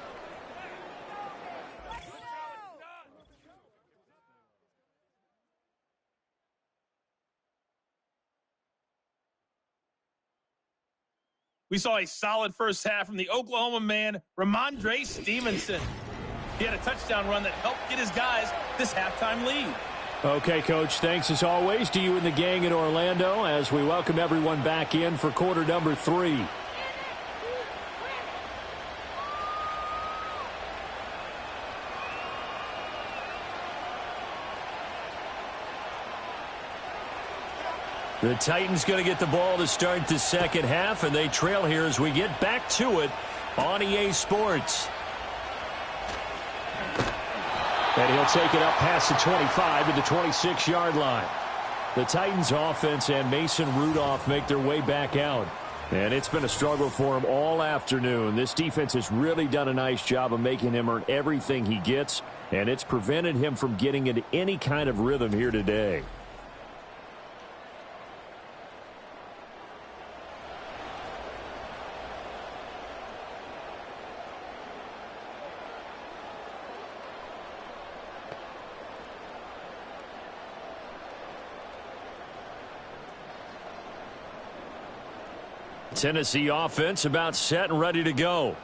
We saw a solid first half from the Oklahoma man, Ramondre Stevenson. He had a touchdown run that helped get his guys this halftime lead. Okay, Coach, thanks as always to you and the gang in Orlando as we welcome everyone back in for quarter number 3. The Titans going to get the ball to start the second half, and they trail here as we get back to it on EA Sports. And he'll take it up past the 25 to the 26-yard line. The Titans offense and Mason Rudolph make their way back out. And it's been a struggle for him all afternoon. This defense has really done a nice job of making him earn everything he gets, and it's prevented him from getting into any kind of rhythm here today. Tennessee offense about set and ready to go.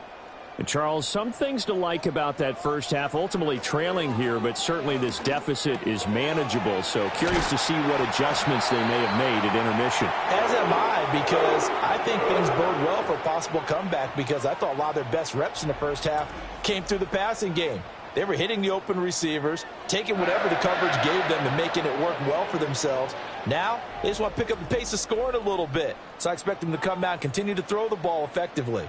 And Charles, some things to like about that first half. Ultimately trailing here, but certainly this deficit is manageable. So curious to see what adjustments they may have made at intermission. As am I, because I think things bode well for a possible comeback, because I thought a lot of their best reps in the first half came through the passing game. They were hitting the open receivers, taking whatever the coverage gave them and making it work well for themselves. Now, they just want to pick up the pace of scoring a little bit. So I expect them to come out and continue to throw the ball effectively.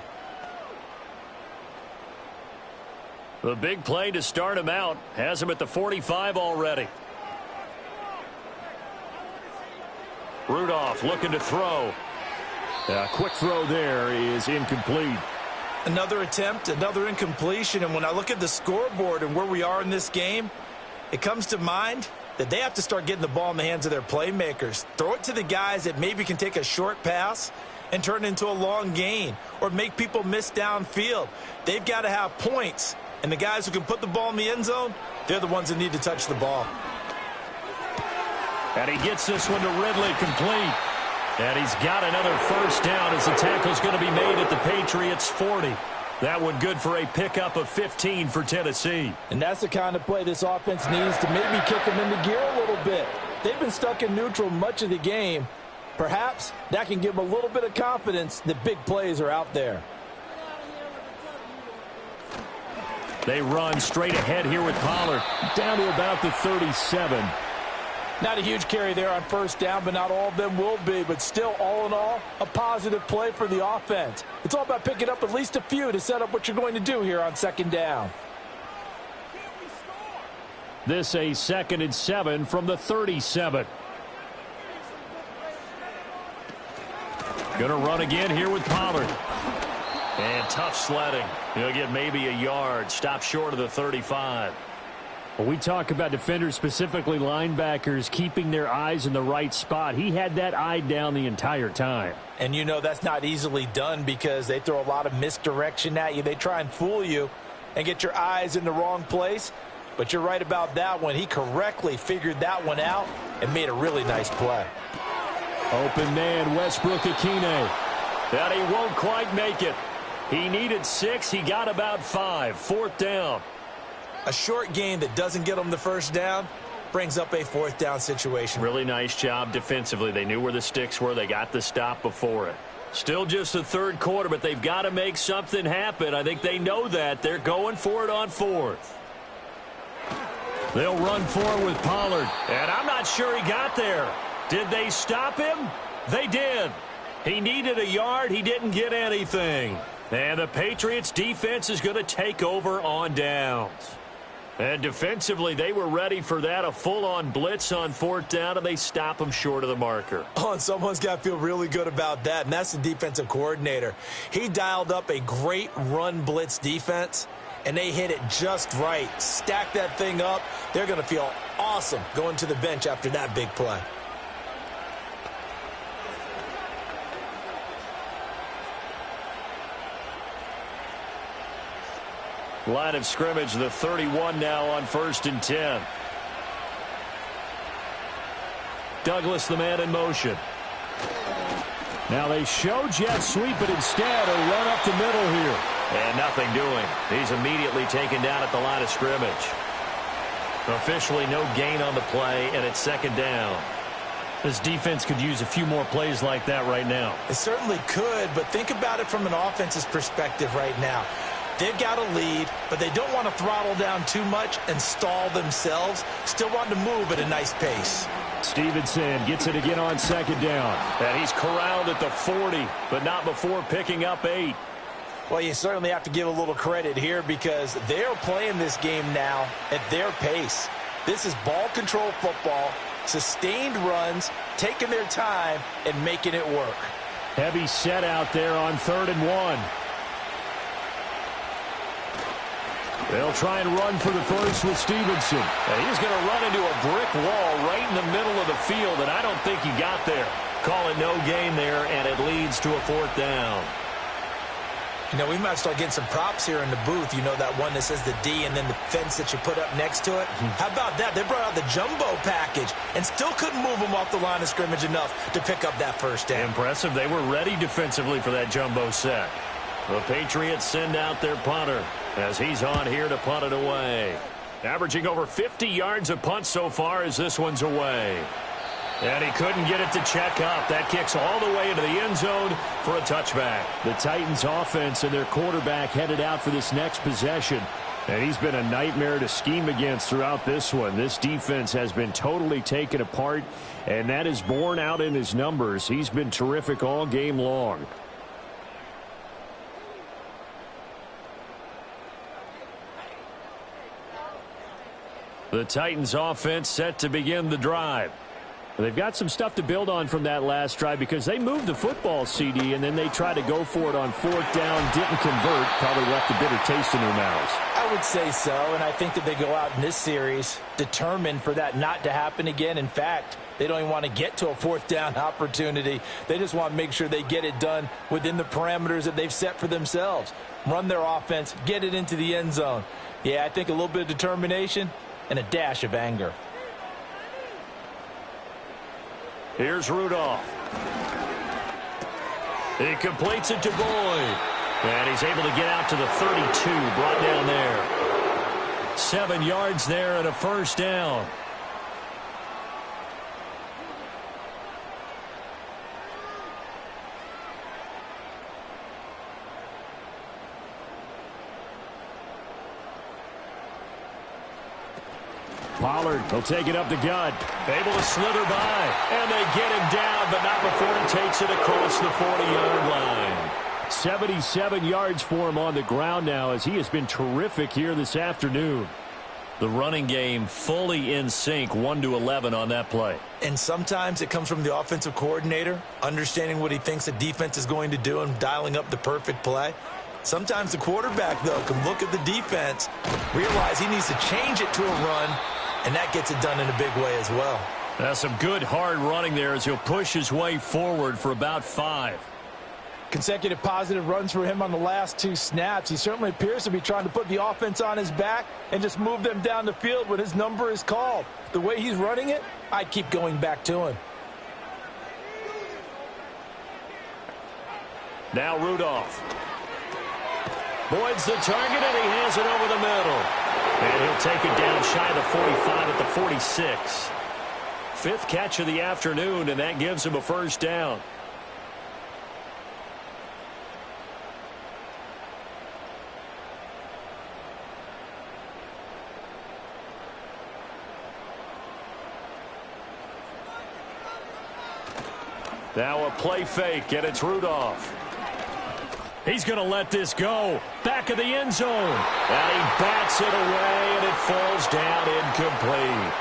The big play to start him out has him at the 45 already. Rudolph looking to throw. A quick throw there is incomplete. Another attempt, another incompletion, and when I look at the scoreboard and where we are in this game, it comes to mind that they have to start getting the ball in the hands of their playmakers. Throw it to the guys that maybe can take a short pass and turn it into a long gain or make people miss downfield. They've got to have points, and the guys who can put the ball in the end zone, they're the ones that need to touch the ball. And he gets this one to Ridley complete. And he's got another first down as the tackle's going to be made at the Patriots 40. That one good for a pickup of 15 for Tennessee. And that's the kind of play this offense needs to maybe kick them into gear a little bit. They've been stuck in neutral much of the game. Perhaps that can give them a little bit of confidence that big plays are out there. They run straight ahead here with Pollard. Down to about the 37. Not a huge carry there on first down, but not all of them will be. But still, all in all, a positive play for the offense. It's all about picking up at least a few to set up what you're going to do here on second down. This a 2nd and 7 from the 37. Gonna run again here with Pollard. And tough sledding. He'll get maybe a yard. Stop short of the 35. When we talk about defenders, specifically linebackers, keeping their eyes in the right spot, he had that eye down the entire time. And you know that's not easily done because they throw a lot of misdirection at you. They try and fool you and get your eyes in the wrong place. But you're right about that one. He correctly figured that one out and made a really nice play. Open man, Westbrook-Ikhine. And he won't quite make it. He needed 6. He got about 5. 4th down. A short gain that doesn't get them the first down brings up a 4th down situation. Really nice job defensively. They knew where the sticks were. They got the stop before it. Still just the 3rd quarter, but they've got to make something happen. I think they know that. They're going for it on 4th. They'll run forward with Pollard. And I'm not sure he got there. Did they stop him? They did. He needed a yard. He didn't get anything. And the Patriots defense is going to take over on downs. And defensively, they were ready for that, a full-on blitz on 4th down, and they stop them short of the marker. Oh, and someone's got to feel really good about that, and that's the defensive coordinator. He dialed up a great run blitz defense, and they hit it just right. Stack that thing up. They're going to feel awesome going to the bench after that big play. Line of scrimmage, the 31 now on 1st and 10. Douglas, the man in motion. Now they show jet sweep, but instead a run up the middle here. And nothing doing. He's immediately taken down at the line of scrimmage. Officially no gain on the play, and it's 2nd down. This defense could use a few more plays like that right now. It certainly could, but think about it from an offense's perspective right now. They've got a lead, but they don't want to throttle down too much and stall themselves. Still want to move at a nice pace. Stevenson gets it again on 2nd down. And he's corralled at the 40, but not before picking up 8. Well, you certainly have to give a little credit here because they're playing this game now at their pace. This is ball control football, sustained runs, taking their time, and making it work. Heavy set out there on 3rd and 1. They'll try and run for the first with Stevenson. And he's going to run into a brick wall right in the middle of the field, and I don't think he got there. Call it no gain there, and it leads to a 4th down. You know, we might start getting some props here in the booth. You know, that one that says the D and then the fence that you put up next to it? How about that? They brought out the jumbo package and still couldn't move them off the line of scrimmage enough to pick up that first down. Impressive. They were ready defensively for that jumbo set. The Patriots send out their punter as he's on here to punt it away. Averaging over 50 yards a punt so far as this one's away. And he couldn't get it to check up. That kicks all the way into the end zone for a touchback. The Titans offense and their quarterback headed out for this next possession. And he's been a nightmare to scheme against throughout this one. This defense has been totally taken apart, and that is borne out in his numbers. He's been terrific all game long. The Titans offense set to begin the drive. They've got some stuff to build on from that last drive because they moved the football, CD, and then they tried to go for it on 4th down, didn't convert, probably left a bitter taste in their mouths. I would say so, and I think that they go out in this series determined for that not to happen again. In fact, they don't even want to get to a 4th down opportunity. They just want to make sure they get it done within the parameters that they've set for themselves. Run their offense, get it into the end zone. Yeah, I think a little bit of determination and a dash of anger. Here's Rudolph. He completes it to Boyd. And he's able to get out to the 32, brought down there. 7 yards there and a first down. Pollard will take it up the gut. Able to slither by. And they get him down, but not before he takes it across the 40-yard line. 77 yards for him on the ground now as he has been terrific here this afternoon. The running game fully in sync, 1-11 on that play. And sometimes it comes from the offensive coordinator, understanding what he thinks the defense is going to do and dialing up the perfect play. Sometimes the quarterback, though, can look at the defense, realize he needs to change it to a run, and that gets it done in a big way as well. That's some good hard running there as he'll push his way forward for about 5. Consecutive positive runs for him on the last 2 snaps. He certainly appears to be trying to put the offense on his back and just move them down the field when his number is called. The way he's running it, I keep going back to him. Now Rudolph. Boyd's the target, and he has it over the middle. And he'll take it down shy of the 45 at the 46. 5th catch of the afternoon, and that gives him a first down. Now a play fake, and it's Rudolph. He's going to let this go. Back of the end zone. And he bats it away, and it falls down incomplete.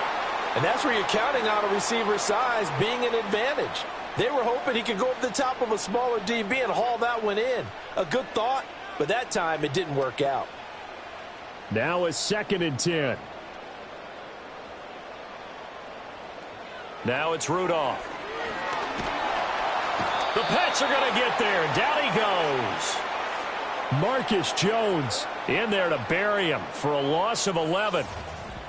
And that's where you're counting on a receiver's size being an advantage. They were hoping he could go up the top of a smaller DB and haul that one in. A good thought, but that time it didn't work out. Now a 2nd and 10. Now it's Rudolph. The Pats are going to get there. Down he goes. Marcus Jones in there to bury him for a loss of 11.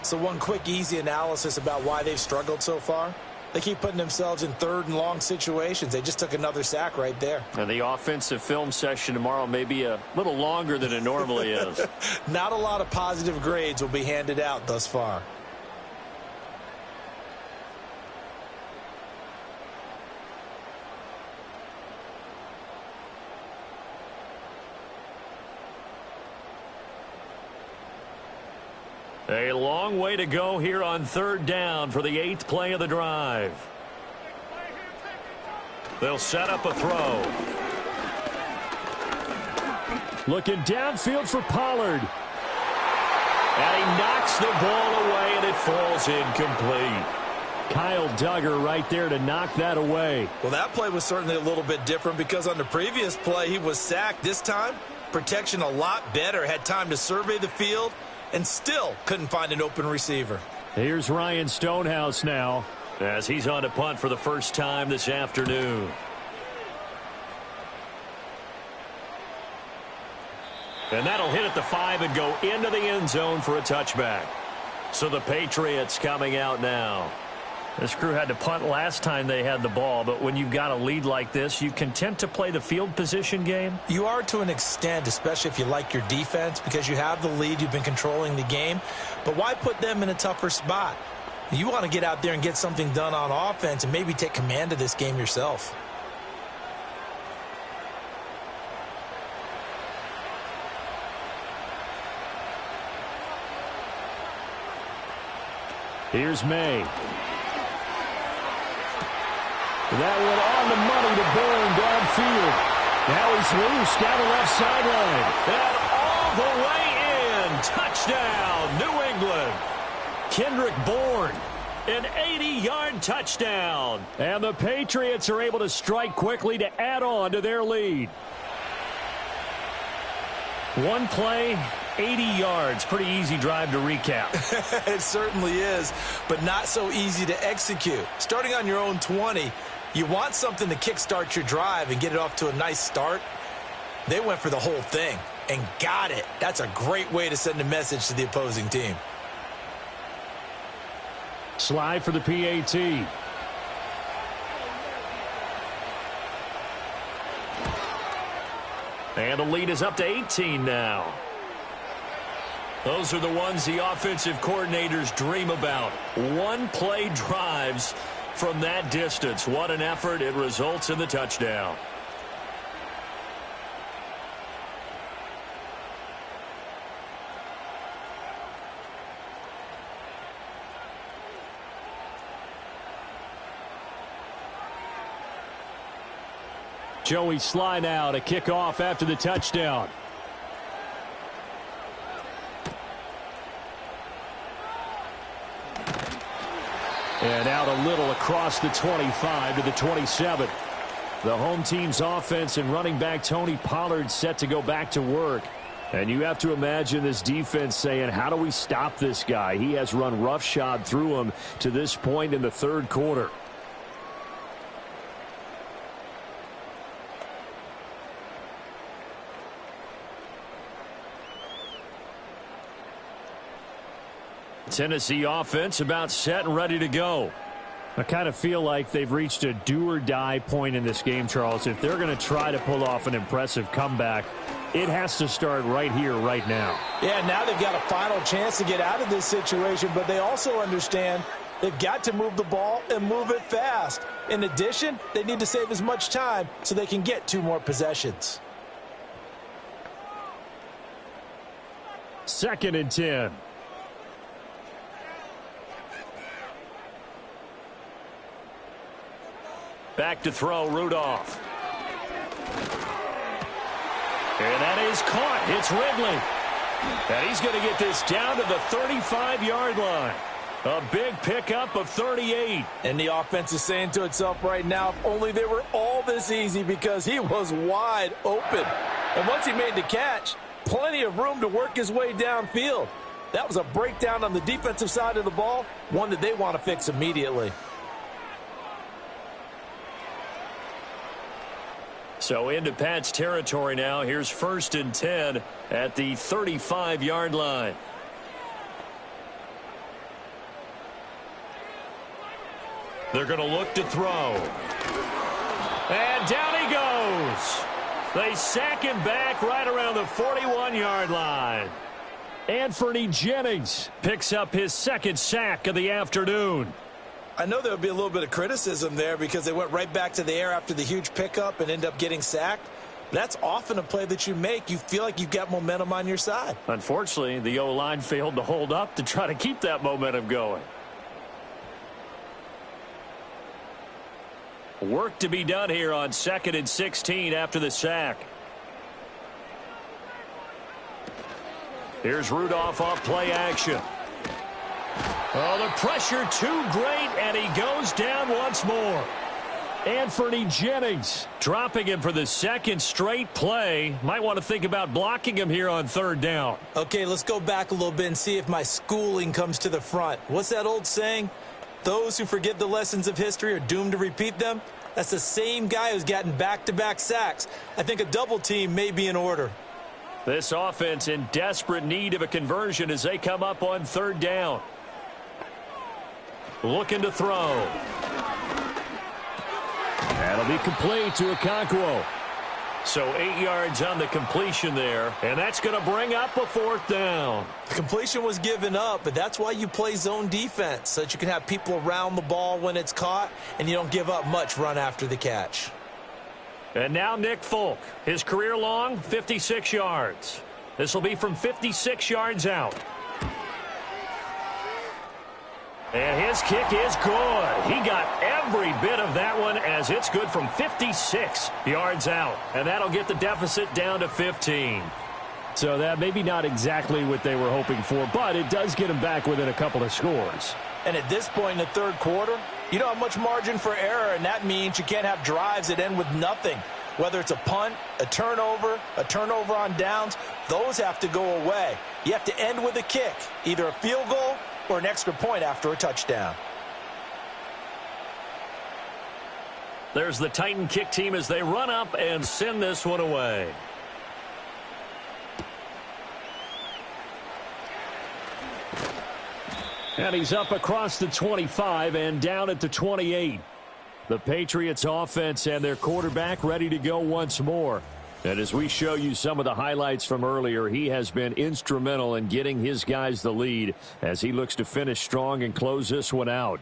So one quick, easy analysis about why they've struggled so far. They keep putting themselves in 3rd and long situations. They just took another sack right there. And the offensive film session tomorrow may be a little longer than it normally is. Not a lot of positive grades will be handed out thus far. A long way to go here on 3rd down for the 8th play of the drive. They'll set up a throw. Looking downfield for Pollard. And he knocks the ball away, and it falls incomplete. Kyle Duggar right there to knock that away. Well, that play was certainly a little bit different because on the previous play, he was sacked. This time, protection a lot better. Had time to survey the field and still couldn't find an open receiver. Here's Ryan Stonehouse now, as he's on to punt for the first time this afternoon. And that'll hit at the 5 and go into the end zone for a touchback. So the Patriots coming out now. This crew had to punt last time they had the ball, but when you've got a lead like this, you content to play the field position game? You are to an extent, especially if you like your defense, because you have the lead, you've been controlling the game. But why put them in a tougher spot? You want to get out there and get something done on offense and maybe take command of this game yourself. Here's May. That one on the money to Bourne downfield. Now he's loose down the left sideline. And all the way in. Touchdown, New England. Kendrick Bourne. An 80-yard touchdown. And the Patriots are able to strike quickly to add on to their lead. One play, 80 yards. Pretty easy drive to recap. It certainly is, but not so easy to execute. Starting on your own 20, you want something to kickstart your drive and get it off to a nice start. They went for the whole thing and got it. That's a great way to send a message to the opposing team. Slide for the PAT. And the lead is up to 18 now. Those are the ones the offensive coordinators dream about. One-play drives from that distance. What an effort. It results in the touchdown. Joey Sly now to kick off after the touchdown. And out a little across the 25 to the 27. The home team's offense and running back Tony Pollard set to go back to work. And you have to imagine this defense saying, how do we stop this guy? He has run roughshod through him to this point in the third quarter. Tennessee offense about set and ready to go. I kind of feel like they've reached a do-or-die point in this game, Charles. If they're going to try to pull off an impressive comeback, it has to start right here, right now. Yeah, now they've got a final chance to get out of this situation, but they also understand they've got to move the ball and move it fast. In addition, they need to save as much time so they can get 2 more possessions. 2nd and 10. Back to throw, Rudolph. And that is caught. It's Ridley. And he's going to get this down to the 35-yard line. A big pickup of 38. And the offense is saying to itself right now, if only they were all this easy, because he was wide open. And once he made the catch, plenty of room to work his way downfield. That was a breakdown on the defensive side of the ball, one that they want to fix immediately. So into Pat's territory now. Here's 1st and 10 at the 35-yard line. They're going to look to throw. And down he goes. They sack him back right around the 41-yard line. Anthony Jennings picks up his 2nd sack of the afternoon. I know there would be a little bit of criticism there because they went right back to the air after the huge pickup and end up getting sacked. That's often a play that you make. You feel like you've got momentum on your side. Unfortunately, the O-line failed to hold up to try to keep that momentum going. Work to be done here on 2nd and 16 after the sack. Here's Rudolph off play action. Oh, the pressure too great, and he goes down once more. Anthony Jennings dropping him for the second straight play. Might want to think about blocking him here on third down. Okay, let's go back a little bit and see if my schooling comes to the front. What's that old saying? Those who forget the lessons of history are doomed to repeat them. That's the same guy who's gotten back-to-back sacks. I think a double team may be in order. This offense in desperate need of a conversion as they come up on third down. Looking to throw. That'll be complete to Okonkwo. So 8 yards on the completion there, and that's going to bring up a fourth down. The completion was given up, but that's why you play zone defense, so that you can have people around the ball when it's caught, and you don't give up much run after the catch. And now Nick Folk. His career long, 56 yards. This will be from 56 yards out. And his kick is good. He got every bit of that one as it's good from 56 yards out. And that'll get the deficit down to 15. So that maybe not exactly what they were hoping for, but it does get them back within a couple of scores. And at this point in the third quarter, you don't have much margin for error, and that means you can't have drives that end with nothing. Whether it's a punt, a turnover on downs, those have to go away. You have to end with a kick, either a field goal or an extra point after a touchdown. There's the Titan kick team as they run up and send this one away. And he's up across the 25 and down at the 28. The Patriots offense and their quarterback ready to go once more. And as we show you some of the highlights from earlier, he has been instrumental in getting his guys the lead as he looks to finish strong and close this one out.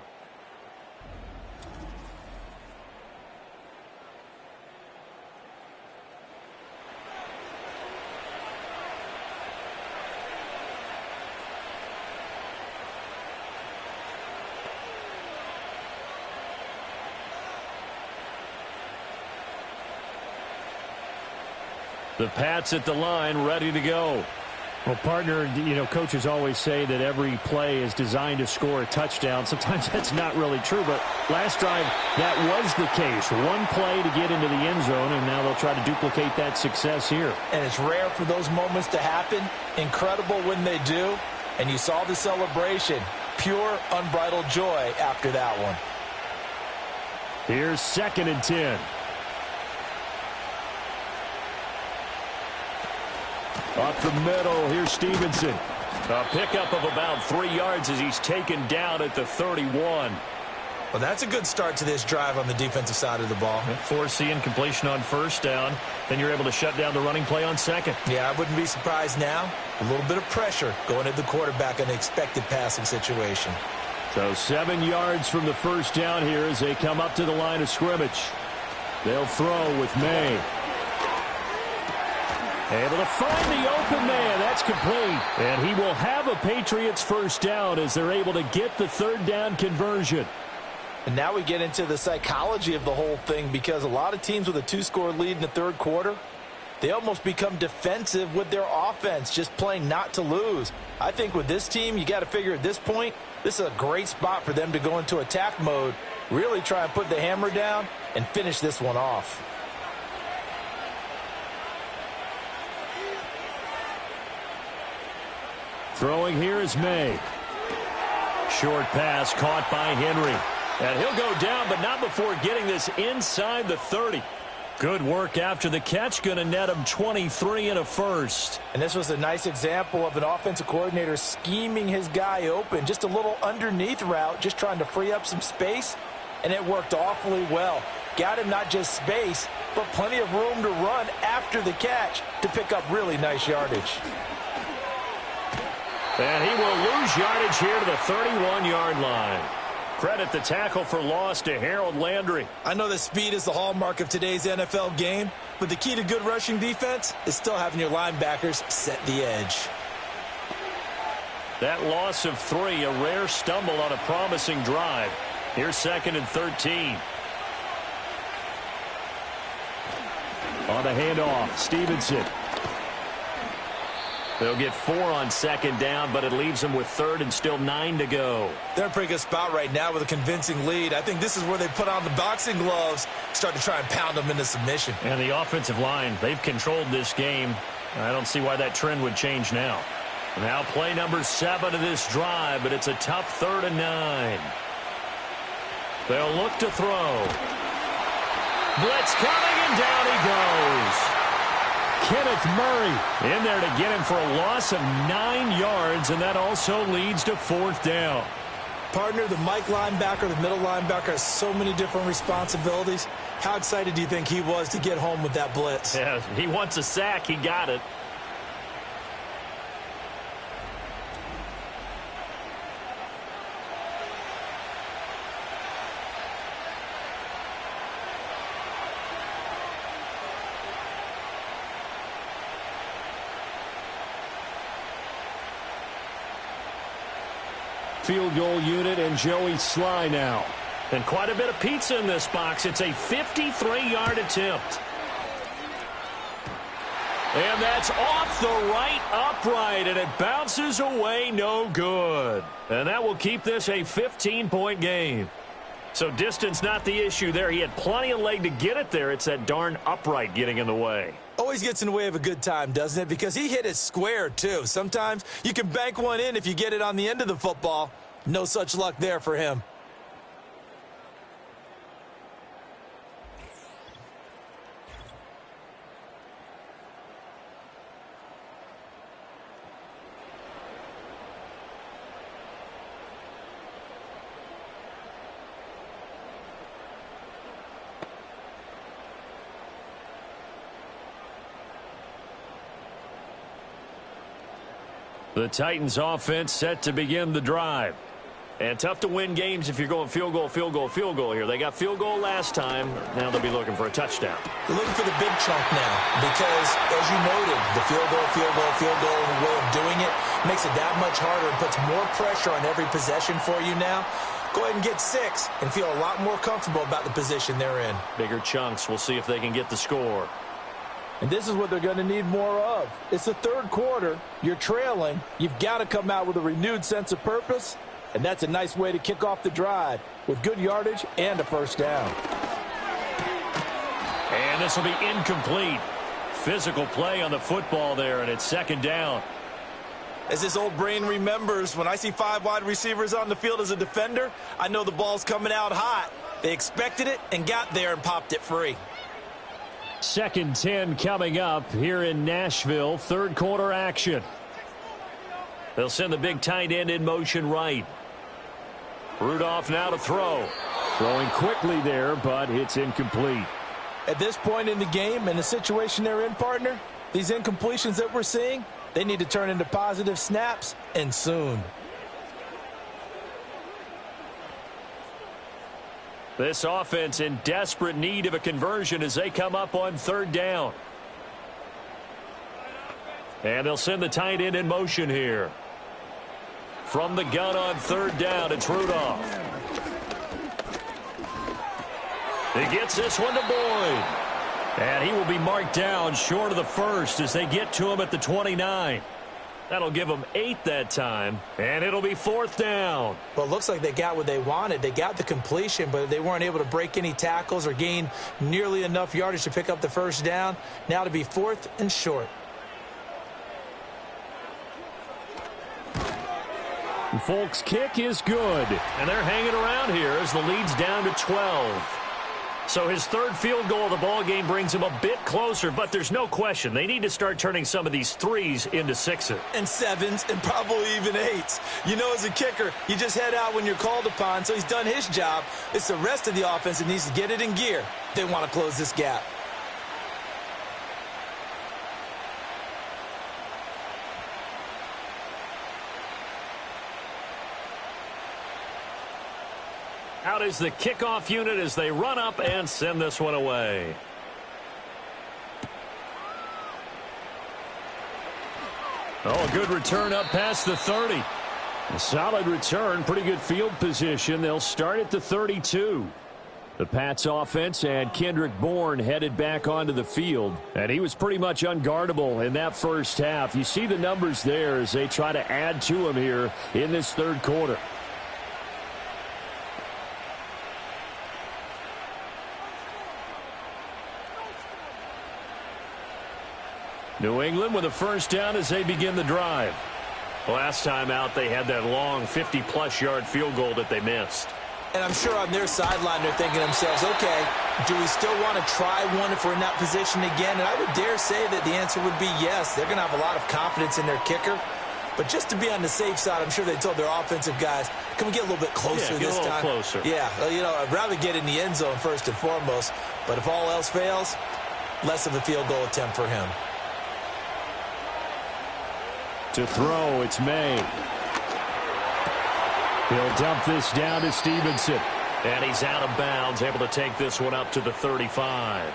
The Pats at the line, ready to go. Well, partner, coaches always say that every play is designed to score a touchdown. Sometimes that's not really true, but last drive, that was the case. One play to get into the end zone, and now they'll try to duplicate that success here. And it's rare for those moments to happen. Incredible when they do. And you saw the celebration. Pure, unbridled joy after that one. Here's 2nd and 10. Up the middle, here's Stevenson. A pickup of about 3 yards as he's taken down at the 31. Well, that's a good start to this drive on the defensive side of the ball. Forcing completion on first down. Then you're able to shut down the running play on second. Yeah, I wouldn't be surprised now. A little bit of pressure going at the quarterback in an expected passing situation. So 7 yards from the first down here as they come up to the line of scrimmage. They'll throw with May. Able to find the open man. That's complete. And he will have a Patriots first down as they're able to get the third down conversion. And now we get into the psychology of the whole thing, because a lot of teams with a 2-score lead in the third quarter, they almost become defensive with their offense, just playing not to lose. I think with this team, you got to figure at this point, this is a great spot for them to go into attack mode, really try and put the hammer down and finish this one off. Throwing here is May. Short pass caught by Henry. And he'll go down, but not before getting this inside the 30. Good work after the catch. Going to net him 23 and a first. And this was a nice example of an offensive coordinator scheming his guy open. Just a little underneath route, just trying to free up some space. And it worked awfully well. Got him not just space, but plenty of room to run after the catch to pick up really nice yardage. And he will lose yardage here to the 31-yard line. Credit the tackle for loss to Harold Landry. I know that speed is the hallmark of today's NFL game, but the key to good rushing defense is still having your linebackers set the edge. That loss of 3, a rare stumble on a promising drive. Here's 2nd and 13. On the handoff, Stevenson. They'll get 4 on second down, but it leaves them with third and still 9 to go. They're in a pretty good spot right now with a convincing lead. I think this is where they put on the boxing gloves, start to try and pound them into submission. And the offensive line, they've controlled this game. I don't see why that trend would change now. Now play number 7 of this drive, but it's a tough 3rd and 9. They'll look to throw. Blitz coming, and down he goes. Kenneth Murray in there to get him for a loss of 9 yards, and that also leads to 4th down. Partner, the Mike linebacker, the middle linebacker has so many different responsibilities. How excited do you think he was to get home with that blitz? Yeah, he wants a sack. He got it. Field goal unit and Joey Sly now. And quite a bit of pizza in this box. It's a 53-yard attempt. And that's off the right upright, and it bounces away no good. And that will keep this a 15-point game. So distance not the issue there. He had plenty of leg to get it there. It's that darn upright getting in the way. Always gets in the way of a good time, doesn't it? Because he hit it square, too. Sometimes you can bank one in if you get it on the end of the football. No such luck there for him. The Titans offense set to begin the drive. And tough to win games if you're going field goal, field goal, field goal here. They got field goal last time. Now they'll be looking for a touchdown. They're looking for the big chunk now because, as you noted, the field goal way of doing it makes it that much harder and puts more pressure on every possession for you now. Go ahead and get 6 and feel a lot more comfortable about the position they're in. Bigger chunks. We'll see if they can get the score. And this is what they're going to need more of. It's the 3rd quarter. You're trailing. You've got to come out with a renewed sense of purpose. And that's a nice way to kick off the drive with good yardage and a 1st down. And this will be incomplete. Physical play on the football there, and it's 2nd down. As his old brain remembers, when I see 5 wide receivers on the field as a defender, I know the ball's coming out hot. They expected it and got there and popped it free. 2nd 10 coming up here in Nashville. 3rd quarter action. They'll send the big tight end in motion right. Rudolph now to throw. Throwing quickly there, but it's incomplete. At this point in the game and the situation they're in, partner, these incompletions that we're seeing, they need to turn into positive snaps, and soon. This offense in desperate need of a conversion as they come up on 3rd down. And they'll send the tight end in motion here. From the gun on 3rd down, it's Rudolph. He gets this one to Boyd. And he will be marked down short of the 1st as they get to him at the 29. That'll give them 8 that time, and it'll be 4th down. Well, it looks like they got what they wanted. They got the completion, but they weren't able to break any tackles or gain nearly enough yardage to pick up the 1st down. Now to be 4th and short. Folks' kick is good. And they're hanging around here as the lead's down to 12. So his 3rd field goal of the ball game brings him a bit closer, but there's no question they need to start turning some of these 3s into 6s. And 7s and probably even 8s. You know, as a kicker, you just head out when you're called upon, so he's done his job. It's the rest of the offense that needs to get it in gear. They want to close this gap. Out is the kickoff unit as they run up and send this one away. Oh, a good return up past the 30. A solid return, pretty good field position. They'll start at the 32. The Pats offense and Kendrick Bourne headed back onto the field, and he was pretty much unguardable in that first half. You see the numbers there as they try to add to him here in this third quarter. New England with a first down as they begin the drive. Last time out, they had that long 50-plus yard field goal that they missed. And I'm sure on their sideline they're thinking to themselves, okay, do we still want to try one if we're in that position again? And I would dare say that the answer would be yes. They're going to have a lot of confidence in their kicker. But just to be on the safe side, I'm sure they told their offensive guys, can we get a little bit closer this time? Yeah, get a little closer. Yeah, you know, I'd rather get in the end zone first and foremost. But if all else fails, less of a field goal attempt for him. To throw, it's May. He'll dump this down to Stevenson. And he's out of bounds, able to take this one up to the 35.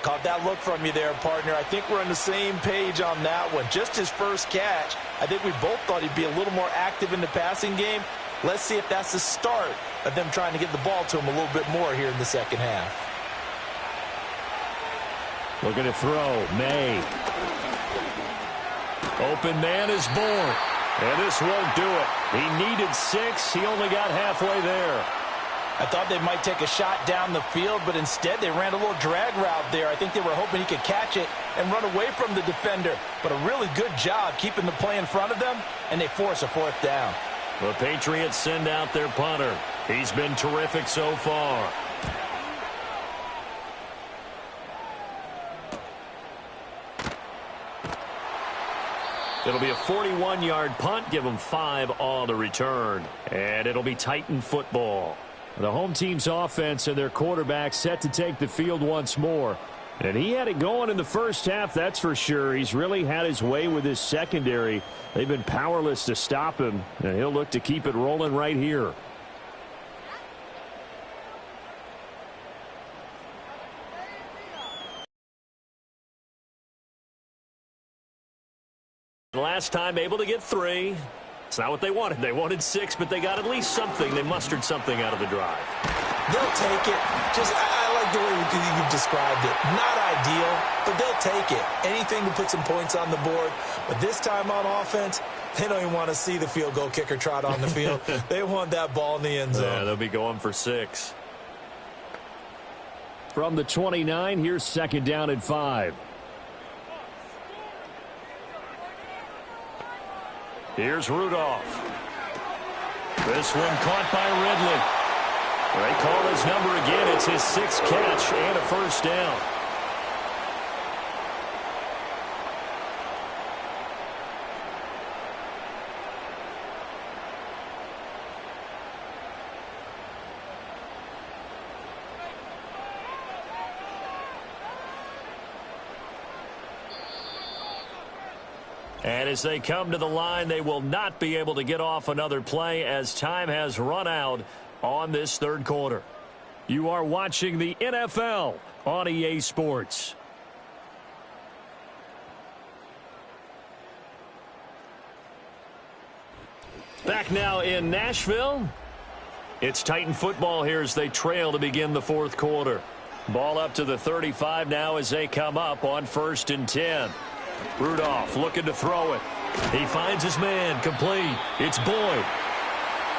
Caught that look from you there, partner. I think we're on the same page on that one. Just his first catch, I think we both thought he'd be a little more active in the passing game. Let's see if that's the start of them trying to get the ball to him a little bit more here in the second half. Looking to throw, May. Open man is Bourne. And this won't do it. He needed 6. He only got halfway there. I thought they might take a shot down the field, but instead they ran a little drag route there. I think they were hoping he could catch it and run away from the defender. But a really good job keeping the play in front of them, and they force a fourth down. The Patriots send out their punter. He's been terrific so far. It'll be a 41-yard punt. Give them 5 on the return. And it'll be Titan football. The home team's offense and their quarterback set to take the field once more. And he had it going in the first half, that's for sure. He's really had his way with his secondary. They've been powerless to stop him, and he'll look to keep it rolling right here. Last time able to get 3. It's not what they wanted. They wanted 6, but they got at least something. They mustered something out of the drive. They'll take it. I like the way you've described it. Not ideal, but they'll take it. Anything to put some points on the board. But this time on offense, they don't even want to see the field goal kicker trot on the field. They want that ball in the end zone. Yeah, they'll be going for 6. From the 29, here's second down and 5. Here's Rudolph. This one caught by Ridley. They call his number again. It's his 6th catch and a first down. And as they come to the line, they will not be able to get off another play as time has run out on this third quarter. You are watching the NFL on EA Sports. Back now in Nashville. It's Titan football here as they trail to begin the fourth quarter. Ball up to the 35 now as they come up on 1st and 10. Rudolph looking to throw it. He finds his man, complete. It's Boyd.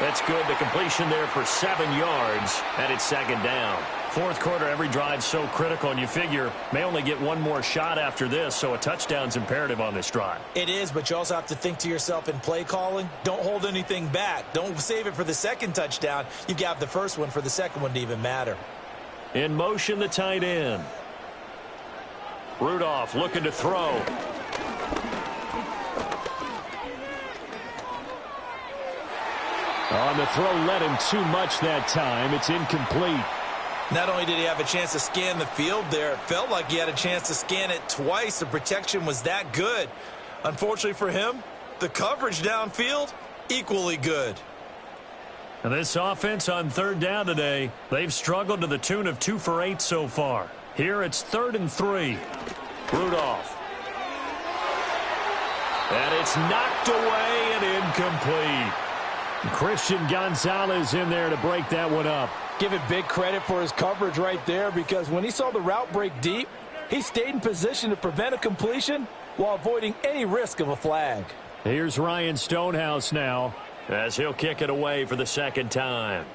That's good. The completion there for 7 yards, and it's second down. Fourth quarter, every drive so critical, and you figure may only get one more shot after this, so a touchdown's imperative on this drive. It is, but you also have to think to yourself in play calling, don't hold anything back. Don't save it for the second touchdown. You got the first one for the second one to even matter. In motion, the tight end. Rudolph looking to throw. On the throw, led him too much that time. It's incomplete. Not only did he have a chance to scan the field there, it felt like he had a chance to scan it twice. The protection was that good. Unfortunately for him, the coverage downfield, equally good. And this offense on third down today, they've struggled to the tune of 2 for 8 so far. Here it's 3rd and 3. Rudolph. And it's knocked away and incomplete. Christian Gonzalez in there to break that one up. Give it big credit for his coverage right there, because when he saw the route break deep, he stayed in position to prevent a completion while avoiding any risk of a flag. Here's Ryan Stonehouse now, as he'll kick it away for the second time.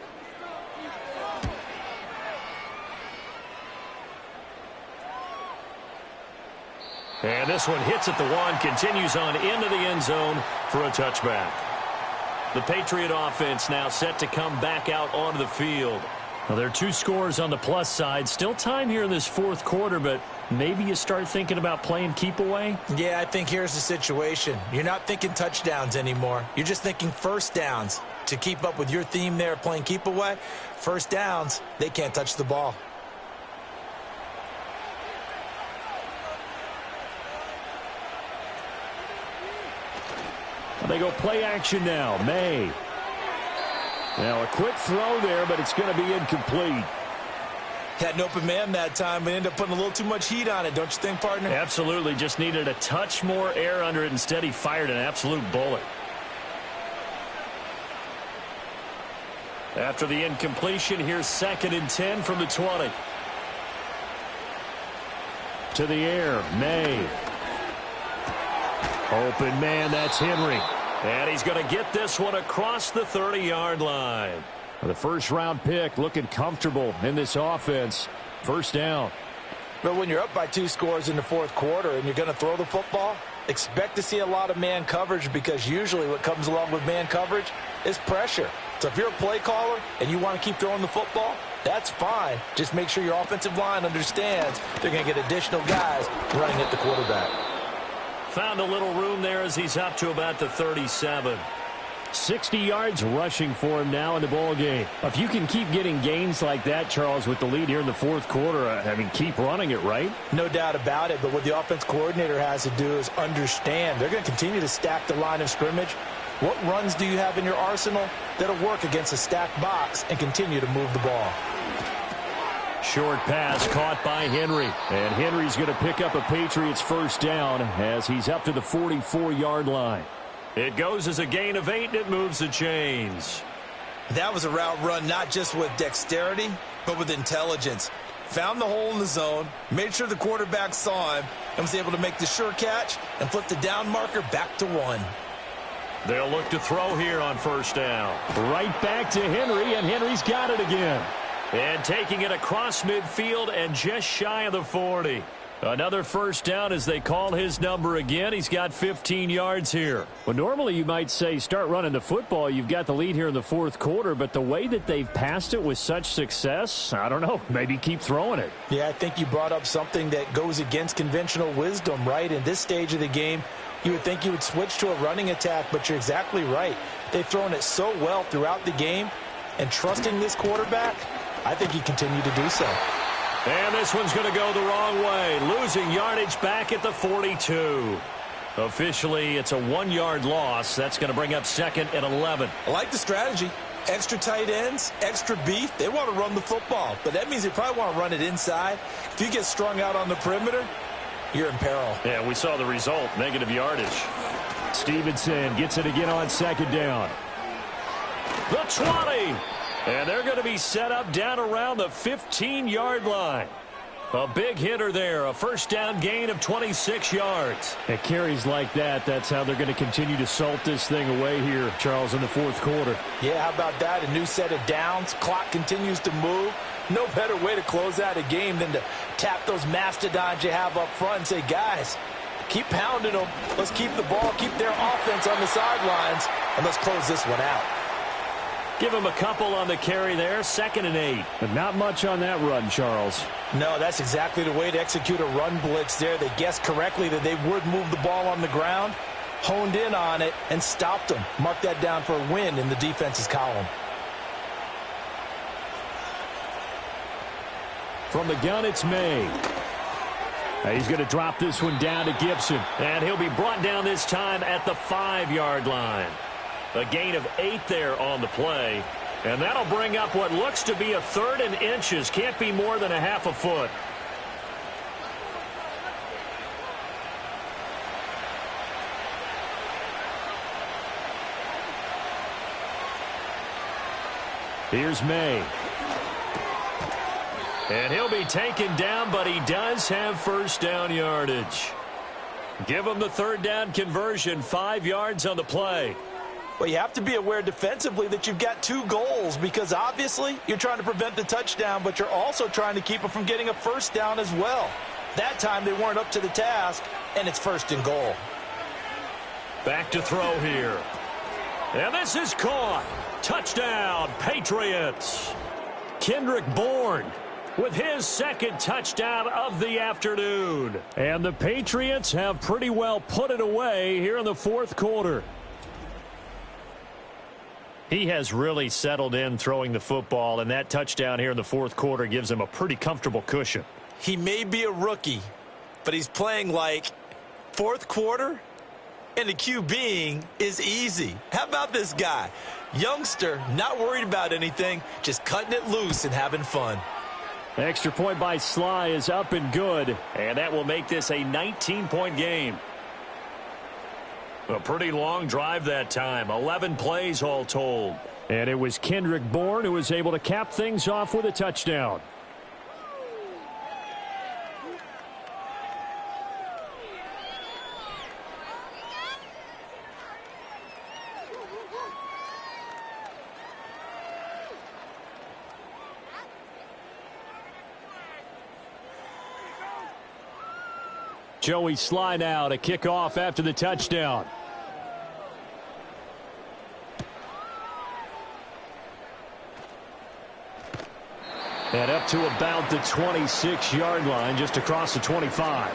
And this one hits at the one, continues on into the end zone for a touchback. The Patriot offense now set to come back out onto the field. Well, there are 2 scores on the plus side. Still time here in this fourth quarter, but maybe you start thinking about playing keep away? Yeah, I think here's the situation. You're not thinking touchdowns anymore. You're just thinking first downs. To keep up with your theme there, playing keep away, first downs, they can't touch the ball. They go play action now. May. Now a quick throw there, but it's going to be incomplete. Had an open man that time, but ended up putting a little too much heat on it, don't you think, partner? Absolutely. Just needed a touch more air under it. Instead, he fired an absolute bullet. After the incompletion, here's 2nd and 10 from the 20. To the air, May. Open man, that's Henry. And he's going to get this one across the 30-yard line. The first-round pick looking comfortable in this offense. First down. But when you're up by 2 scores in the fourth quarter and you're going to throw the football, expect to see a lot of man coverage, because usually what comes along with man coverage is pressure. So if you're a play caller and you want to keep throwing the football, that's fine. Just make sure your offensive line understands they're going to get additional guys running at the quarterback. Found a little room there as he's up to about the 37. 60 yards rushing for him now in the ball game. If you can keep getting gains like that, Charles, with the lead here in the fourth quarter, I mean, keep running it, right? No doubt about it, but what the offense coordinator has to do is understand they're going to continue to stack the line of scrimmage. What runs do you have in your arsenal that'll work against a stacked box and continue to move the ball? Short pass caught by Henry. And Henry's going to pick up a Patriots first down as he's up to the 44-yard line. It goes as a gain of 8, and it moves the chains. That was a route run not just with dexterity, but with intelligence. Found the hole in the zone, made sure the quarterback saw him, and was able to make the sure catch and flip the down marker back to 1. They'll look to throw here on first down. Right back to Henry, and Henry's got it again. And taking it across midfield and just shy of the 40. Another first down as they call his number again. He's got 15 yards here. Well, normally you might say start running the football. You've got the lead here in the fourth quarter, but the way that they've passed it with such success, I don't know, maybe keep throwing it. Yeah, I think you brought up something that goes against conventional wisdom, right? In this stage of the game, you would think you would switch to a running attack, but you're exactly right. They've thrown it so well throughout the game, and trusting this quarterback, I think he continued to do so. And this one's going to go the wrong way, losing yardage back at the 42. Officially, it's a 1-yard loss. That's going to bring up 2nd and 11. I like the strategy. Extra tight ends, extra beef. They want to run the football, but that means they probably want to run it inside. If you get strung out on the perimeter, you're in peril. Yeah, we saw the result, negative yardage. Stevenson gets it again on 2nd down. The 20. And they're going to be set up down around the 15-yard line. A big hitter there, a first down gain of 26 yards. At carries like that, that's how they're going to continue to salt this thing away here, Charles, in the fourth quarter. Yeah, how about that? A new set of downs. Clock continues to move. No better way to close out a game than to tap those mastodons you have up front and say, guys, keep pounding them. Let's keep the ball, keep their offense on the sidelines, and let's close this one out. Give him a couple on the carry there, 2nd and 8. But not much on that run, Charles. No, that's exactly the way to execute a run blitz there. They guessed correctly that they would move the ball on the ground, honed in on it, and stopped them. Mark that down for a win in the defense's column. From the gun, it's May. He's going to drop this one down to Gibson. And he'll be brought down this time at the 5-yard line. A gain of 8 there on the play. And that'll bring up what looks to be a 3rd and inches. Can't be more than a half a foot. Here's May. And he'll be taken down, but he does have first down yardage. Give him the third down conversion, 5 yards on the play. Well, you have to be aware defensively that you've got 2 goals because obviously you're trying to prevent the touchdown, but you're also trying to keep them from getting a first down as well. That time they weren't up to the task, and it's 1st and goal. Back to throw here. And this is caught. Touchdown, Patriots. Kendrick Bourne with his 2nd touchdown of the afternoon. And the Patriots have pretty well put it away here in the 4th quarter. He has really settled in throwing the football, and that touchdown here in the 4th quarter gives him a pretty comfortable cushion. He may be a rookie, but he's playing like 4th quarter, and the QBing is easy. How about this guy? Youngster, not worried about anything, just cutting it loose and having fun. Extra point by Sly is up and good, and that will make this a 19-point game. A pretty long drive that time, 11 plays all told. And it was Kendrick Bourne who was able to cap things off with a touchdown. Joey Sly now to kick off after the touchdown. And up to about the 26-yard line, just across the 25.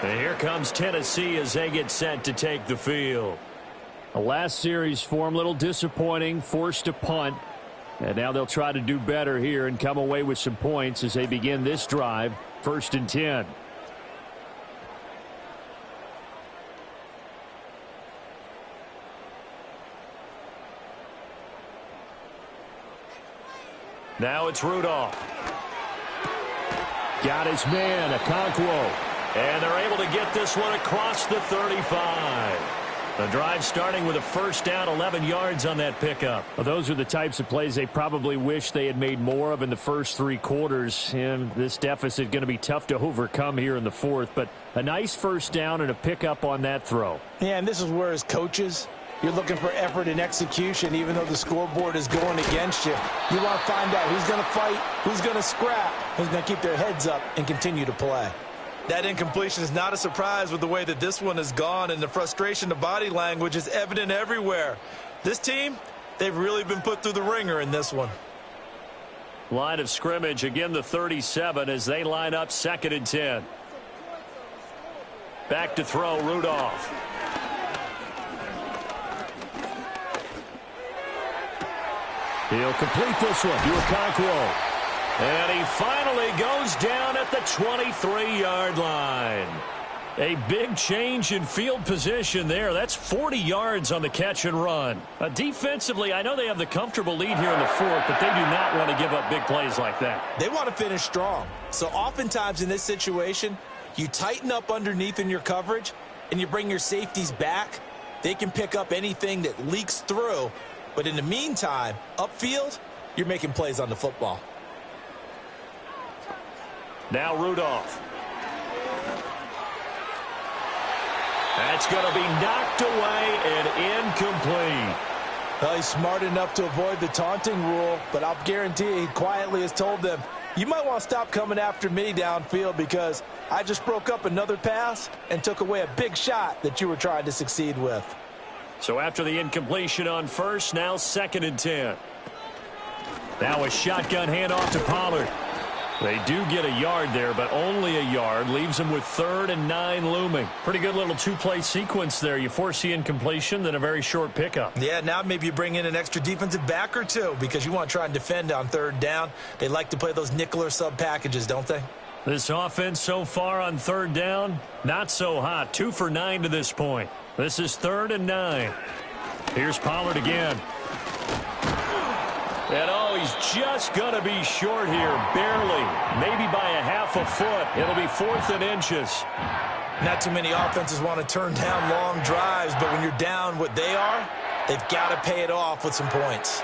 And here comes Tennessee as they get set to take the field. The last series for them, a little disappointing, forced a punt. And now they'll try to do better here and come away with some points as they begin this drive, 1st and 10. Now it's Rudolph. Got his man, Okonkwo. And they're able to get this one across the 35. The drive starting with a first down, 11 yards on that pickup. Well, those are the types of plays they probably wish they had made more of in the first 3 quarters. And this deficit going to be tough to overcome here in the 4th. But a nice first down and a pickup on that throw. Yeah, and this is where as coaches, you're looking for effort and execution even though the scoreboard is going against you. You want to find out who's going to fight, who's going to scrap, who's going to keep their heads up and continue to play. That incompletion is not a surprise with the way that this one has gone, and the frustration of body language is evident everywhere. This team, they've really been put through the ringer in this one. Line of scrimmage, again the 37 as they line up 2nd and 10. Back to throw, Rudolph. He'll complete this one to Okonkwo. And he finally goes down at the 23-yard line. A big change in field position there. That's 40 yards on the catch and run. Defensively, I know they have the comfortable lead here in the 4th, but they do not want to give up big plays like that. They want to finish strong. So oftentimes in this situation, you tighten up underneath in your coverage, and you bring your safeties back. They can pick up anything that leaks through. But in the meantime, upfield, you're making plays on the football. Now Rudolph. That's going to be knocked away and incomplete. Well, he's smart enough to avoid the taunting rule, but I'll guarantee he quietly has told them, you might want to stop coming after me downfield because I just broke up another pass and took away a big shot that you were trying to succeed with. So after the incompletion on first, now 2nd and 10. Now a shotgun handoff to Pollard. They do get a yard there, but only a yard. Leaves them with 3rd and 9 looming. Pretty good little 2-play sequence there. You force the incompletion, then a very short pickup. Yeah, now maybe you bring in an extra defensive back or 2 because you want to try and defend on 3rd down. They like to play those nickel or sub packages, don't they? This offense so far on 3rd down, not so hot. 2 for 9 to this point. This is 3rd and 9. Here's Pollard again. And oh, he's just going to be short here, barely, maybe by a half a foot. It'll be 4th and inches. Not too many offenses want to turn down long drives, but when you're down what they are, they've got to pay it off with some points.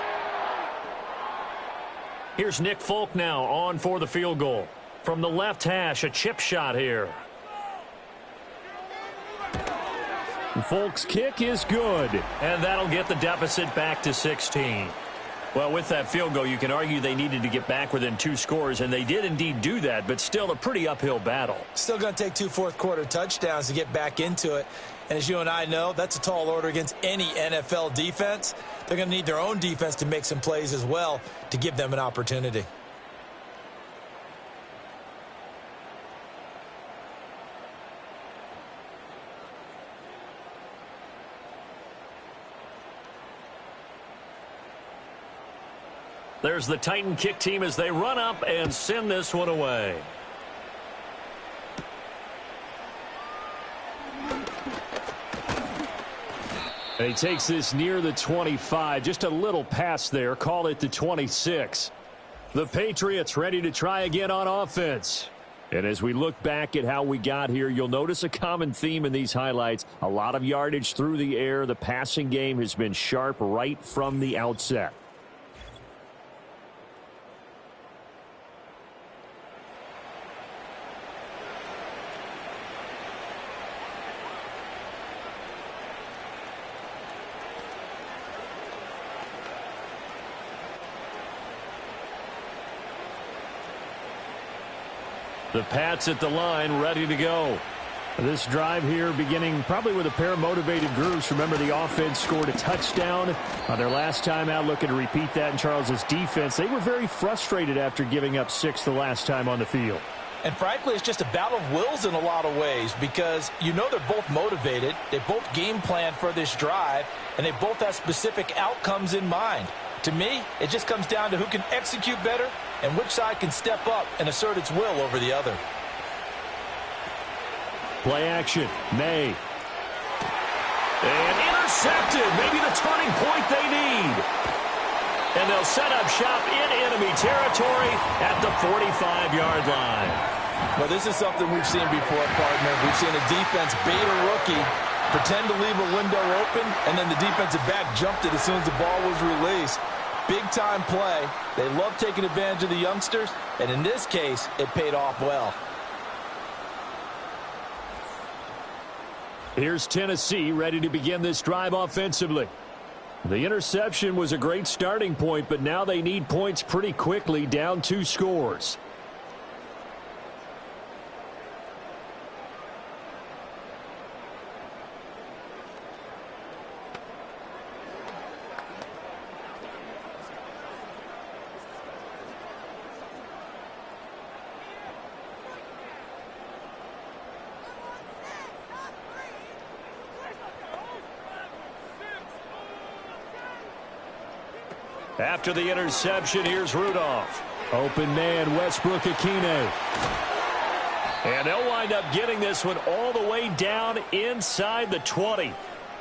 Here's Nick Folk now on for the field goal. From the left hash, a chip shot here. Folk's kick is good. And that'll get the deficit back to 16. Well, with that field goal, you can argue they needed to get back within 2 scores, and they did indeed do that, but still a pretty uphill battle. Still going to take 2 fourth-quarter touchdowns to get back into it. And as you and I know, that's a tall order against any NFL defense. They're going to need their own defense to make some plays as well to give them an opportunity. There's the Titan kick team as they run up and send this one away. And he takes this near the 25. Just a little pass there. Call it the 26. The Patriots ready to try again on offense. And as we look back at how we got here, you'll notice a common theme in these highlights. A lot of yardage through the air. The passing game has been sharp right from the outset. The Pats at the line, ready to go. This drive here beginning probably with a pair of motivated groups. Remember, the offense scored a touchdown on their last time out. Looking to repeat that in Charles's defense. They were very frustrated after giving up 6 the last time on the field. And frankly, it's just a battle of wills in a lot of ways because you know they're both motivated. They both game plan for this drive, and they both have specific outcomes in mind. To me, it just comes down to who can execute better and which side can step up and assert its will over the other. Play action. May. And intercepted. Maybe the turning point they need. And they'll set up shop in enemy territory at the 45-yard line. Well, this is something we've seen before, partner. We've seen a defense bait a rookie, pretend to leave a window open, and then the defensive back jumped it as soon as the ball was released. Big-time play. They love taking advantage of the youngsters, and in this case, it paid off well. Here's Tennessee ready to begin this drive offensively. The interception was a great starting point, but now they need points pretty quickly, down 2 scores. After the interception, here's Rudolph. Open man, Westbrook-Akine. And they'll wind up getting this one all the way down inside the 20.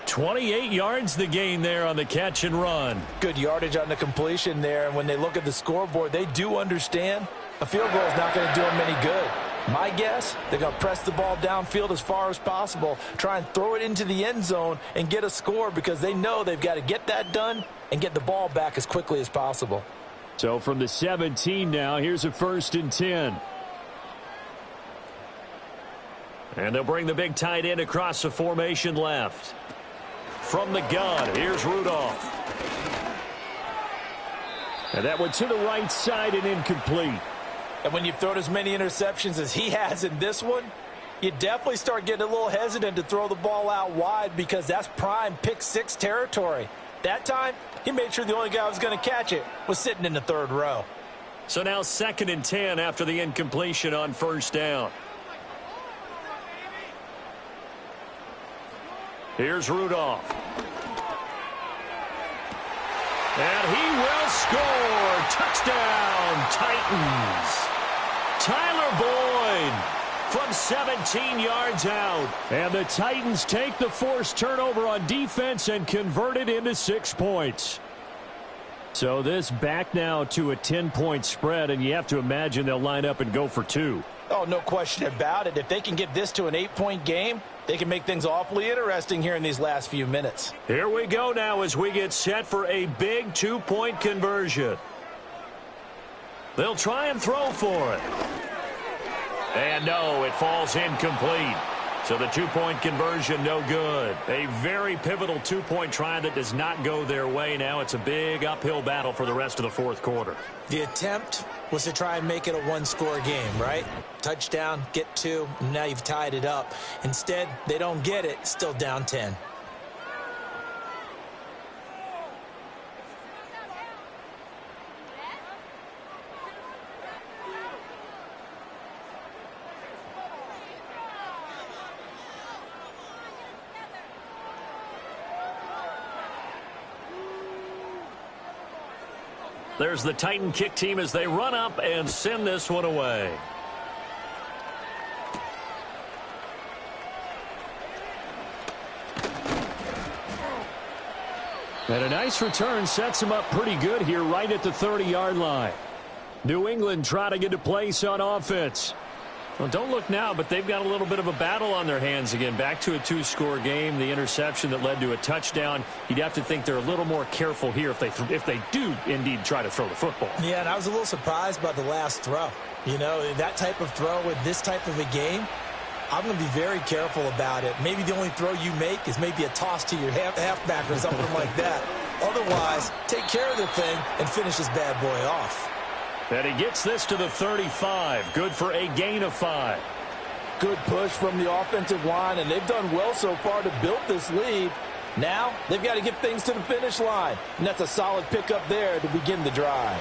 28 yards the gain there on the catch and run. Good yardage on the completion there, and when they look at the scoreboard, they do understand a field goal is not going to do them any good. My guess, they're going to press the ball downfield as far as possible, try and throw it into the end zone and get a score because they know they've got to get that done and get the ball back as quickly as possible. So from the 17 now, here's a 1st and 10. And they'll bring the big tight end across the formation left. From the gun, here's Rudolph. And that one to the right side and incomplete. And when you've thrown as many interceptions as he has in this one, you definitely start getting a little hesitant to throw the ball out wide because that's prime pick 6 territory. That time, he made sure the only guy who was going to catch it was sitting in the 3rd row. So now 2nd and 10 after the incompletion on 1st down. Here's Rudolph. And he will score. Touchdown, Titans. Tyler Boyd from 17 yards out. And the Titans take the forced turnover on defense and convert it into 6 points. So this back now to a 10-point spread, and you have to imagine they'll line up and go for 2. Oh, no question about it. If they can get this to an 8-point game, they can make things awfully interesting here in these last few minutes. Here we go now as we get set for a big 2-point conversion. They'll try and throw for it. And no, it falls incomplete. So the two-point conversion, no good. A very pivotal two-point try that does not go their way. Now it's a big uphill battle for the rest of the fourth quarter. The attempt was to try and make it a one-score game, right? Touchdown, get 2, and now you've tied it up. Instead, they don't get it, still down 10. There's the Titan kick team as they run up and send this one away. And a nice return sets him up pretty good here right at the 30-yard line. New England trotting into place on offense. Well, don't look now, but they've got a little bit of a battle on their hands again. Back to a two-score game. The interception that led to a touchdown. You'd have to think they're a little more careful here if they do indeed try to throw the football. Yeah, and I was a little surprised by the last throw. You know, that type of throw in this type of a game, I'm going to be very careful about it. Maybe the only throw you make is maybe a toss to your halfback or something like that. Otherwise, take care of the thing and finish this bad boy off. And he gets this to the 35. Good for a gain of 5. Good push from the offensive line, and they've done well so far to build this lead. Now, they've got to get things to the finish line, and that's a solid pickup there to begin the drive.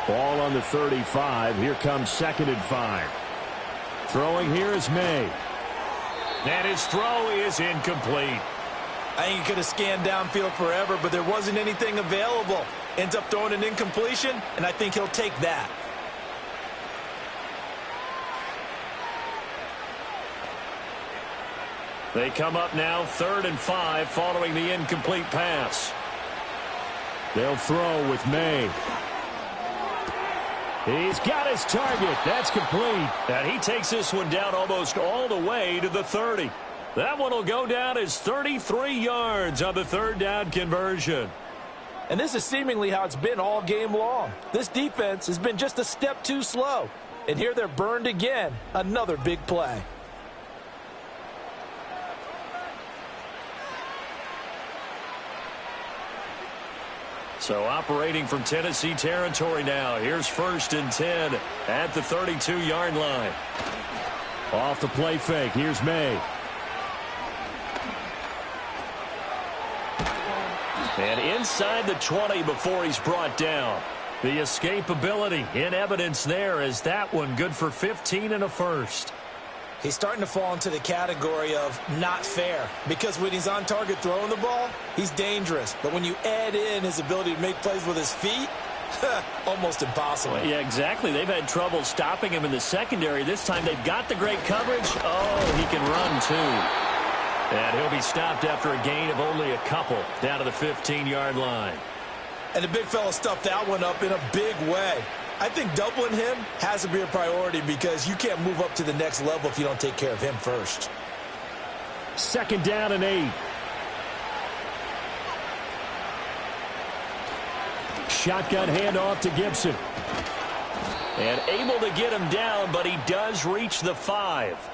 Ball on the 35. Here comes 2nd and 5. Throwing here is May. And his throw is incomplete. I think he could have scanned downfield forever, but there wasn't anything available. Ends up throwing an incompletion, and I think he'll take that. They come up now 3rd and 5 following the incomplete pass. They'll throw with May. He's got his target. That's complete. And he takes this one down almost all the way to the 30. That one will go down as 33 yards on the 3rd down conversion. And this is seemingly how it's been all game long. This defense has been just a step too slow. And here they're burned again. Another big play. So operating from Tennessee territory now. Here's 1st and 10 at the 32-yard line. Off the play fake. Here's May. And inside the 20 before he's brought down. The escapability in evidence there as that one good for 15 and a first. He's starting to fall into the category of not fair, because when he's on target throwing the ball, he's dangerous. But when you add in his ability to make plays with his feet, almost impossible. Yeah, exactly. They've had trouble stopping him in the secondary. This time they've got the great coverage. Oh, he can run too. And he'll be stopped after a gain of only a couple down to the 15-yard line. And the big fella stuffed that one up in a big way. I think doubling him has to be a priority because you can't move up to the next level if you don't take care of him first. 2nd down and 8. Shotgun handoff to Gibson. And able to get him down, but he does reach the 5.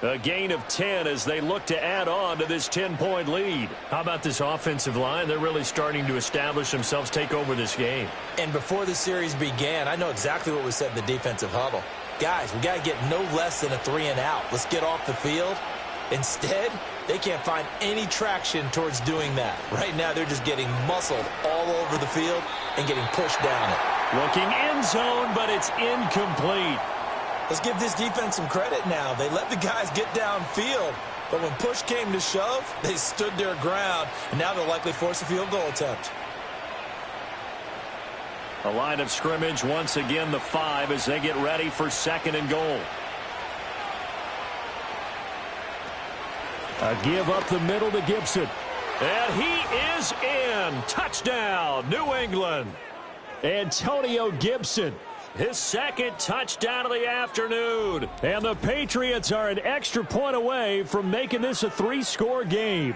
A gain of 10 as they look to add on to this 10-point lead. How about this offensive line? They're really starting to establish themselves, take over this game. And before the series began, I know exactly what was said in the defensive huddle. Guys, we got to get no less than a 3-and-out. Let's get off the field. Instead, they can't find any traction towards doing that. Right now, they're just getting muscled all over the field and getting pushed down it. Looking end zone, but it's incomplete. Let's give this defense some credit now. They let the guys get downfield, but when push came to shove, they stood their ground, and now they'll likely force a field goal attempt. A line of scrimmage once again, the 5, as they get ready for 2nd and goal. A give up the middle to Gibson. And he is in. Touchdown, New England. Antonio Gibson. His 2nd touchdown of the afternoon. And the Patriots are an extra point away from making this a 3-score game.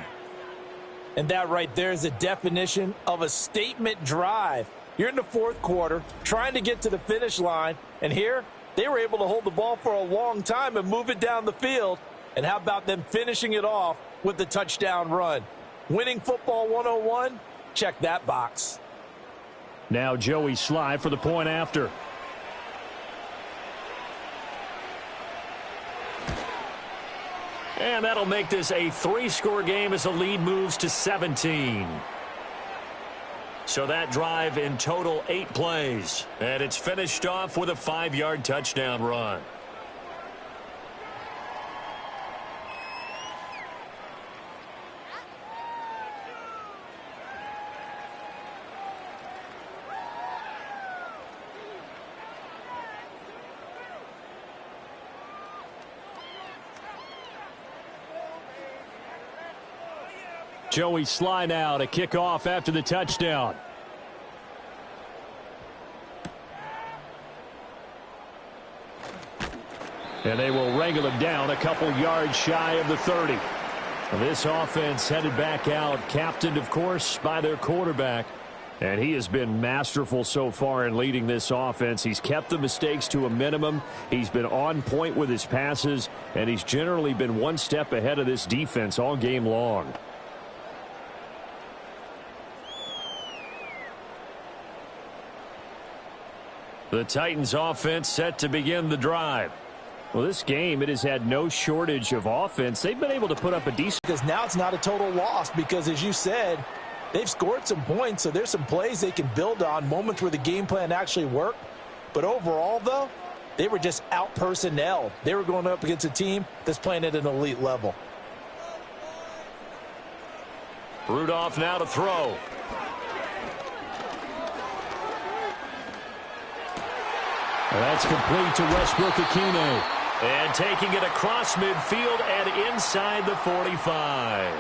And that right there is a definition of a statement drive. You're in the fourth quarter, trying to get to the finish line, and here they were able to hold the ball for a long time and move it down the field. And how about them finishing it off with the touchdown run? Winning football 101? Check that box. Now Joey Sly for the point after. And that'll make this a 3-score game as the lead moves to 17. So that drive in total 8 plays. And it's finished off with a 5-yard touchdown run. Joey Sly now to kick off after the touchdown. And they will wrangle him down a couple yards shy of the 30. This offense headed back out, captained, of course, by their quarterback. And he has been masterful so far in leading this offense. He's kept the mistakes to a minimum. He's been on point with his passes, and he's generally been one step ahead of this defense all game long. The Titans offense set to begin the drive. Well, this game, it has had no shortage of offense. They've been able to put up a decent... Because now it's not a total loss because, as you said, they've scored some points, so there's some plays they can build on, moments where the game plan actually worked. But overall, though, they were just out-personnel. They were going up against a team that's playing at an elite level. Rudolph now to throw. That's complete to Westbrook-Ikhine. And taking it across midfield and inside the 45.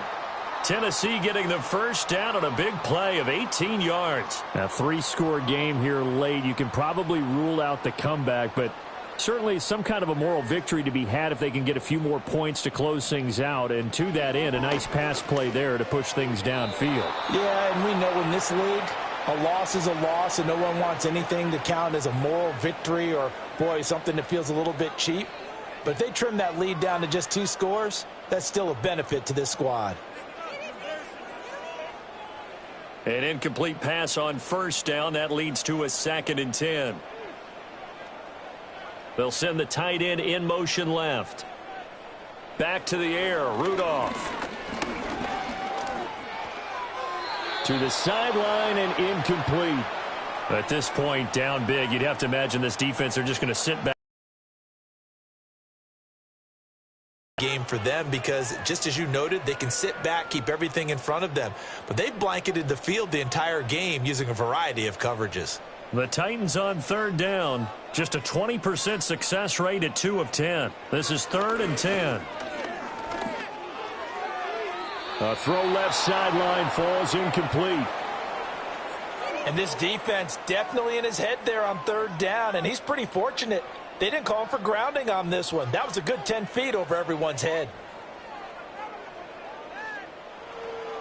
Tennessee getting the first down on a big play of 18 yards. A 3-score game here late. You can probably rule out the comeback, but certainly some kind of a moral victory to be had if they can get a few more points to close things out. And to that end, a nice pass play there to push things downfield. Yeah, and we know in this league, a loss is a loss, and no one wants anything to count as a moral victory or, boy, something that feels a little bit cheap. But if they trim that lead down to just 2 scores, that's still a benefit to this squad. An incomplete pass on first down. That leads to a 2nd and 10. They'll send the tight end in motion left. Back to the air, Rudolph. To the sideline and incomplete. At this point, down big, you'd have to imagine this defense are just going to sit back. Game for them because, just as you noted, they can sit back, keep everything in front of them. But they've blanketed the field the entire game using a variety of coverages. The Titans on 3rd down. Just a 20% success rate at 2 of 10. This is 3rd and 10. A throw left sideline falls incomplete. And this defense definitely in his head there on 3rd down, and he's pretty fortunate. They didn't call him for grounding on this one. That was a good 10 feet over everyone's head.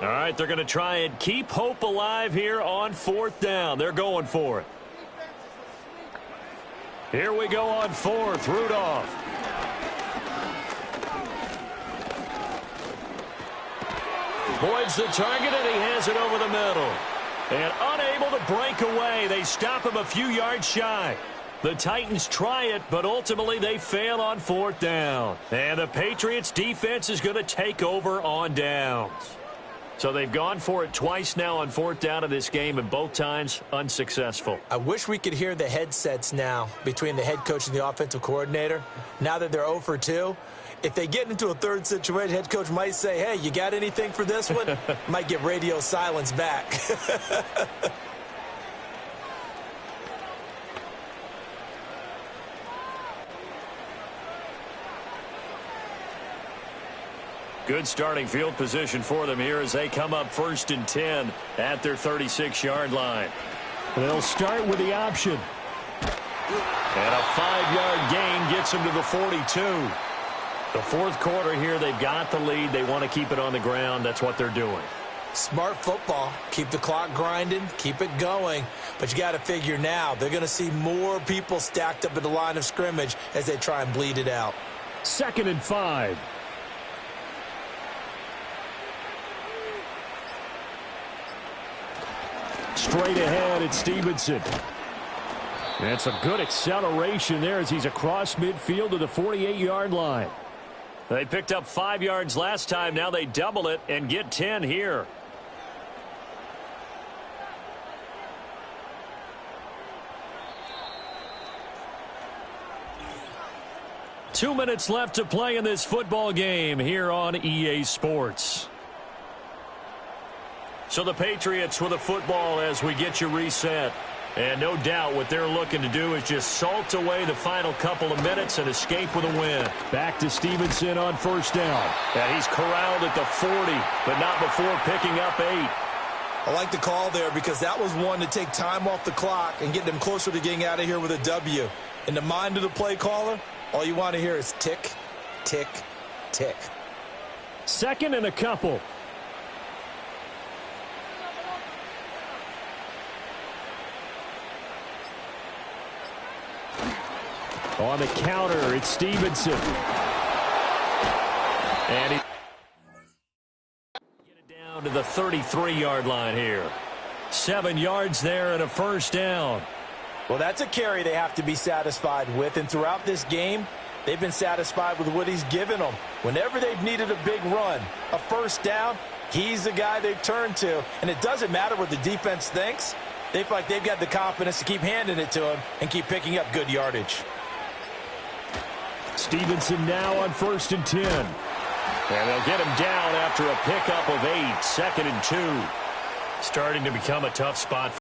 All right, they're going to try and keep hope alive here on 4th down. They're going for it. Here we go on 4th, Rudolph. Boyd's the target, and he has it over the middle. And unable to break away. They stop him a few yards shy. The Titans try it, but ultimately they fail on 4th down. And the Patriots defense is going to take over on downs. So they've gone for it twice now on 4th down in this game, and both times unsuccessful. I wish we could hear the headsets now between the head coach and the offensive coordinator. Now that they're 0 for 2, if they get into a 3rd situation, head coach might say, hey, you got anything for this one? Might get radio silence back. Good starting field position for them here as they come up 1st and 10 at their 36-yard line. They'll start with the option. And a 5-yard gain gets them to the 42. The 4th quarter here, they've got the lead. They want to keep it on the ground. That's what they're doing. Smart football. Keep the clock grinding, keep it going. But you got to figure now, they're going to see more people stacked up at the line of scrimmage as they try and bleed it out. 2nd and 5. Straight ahead, it's Stevenson. That's a good acceleration there as he's across midfield to the 48-yard line. They picked up 5 yards last time. Now they double it and get 10 here. Two minutes left to play in this football game here on EA Sports. So the Patriots with a football as we get you reset. And no doubt what they're looking to do is just salt away the final couple of minutes and escape with a win. Back to Stevenson on 1st down. And he's corralled at the 40, but not before picking up 8. I like the call there because that was one to take time off the clock and get them closer to getting out of here with a W. In the mind of the play caller, all you want to hear is tick, tick, tick. 2nd and a couple. On the counter, it's Stevenson. And he get it down to the 33-yard line here. 7 yards there and a 1st down. Well, that's a carry they have to be satisfied with. And throughout this game, they've been satisfied with what he's given them. Whenever they've needed a big run, a 1st down, he's the guy they've turned to. And it doesn't matter what the defense thinks. They feel like they've got the confidence to keep handing it to him and keep picking up good yardage. Stevenson now on 1st and 10. And they'll get him down after a pickup of 8. 2nd and 2. Starting to become a tough spot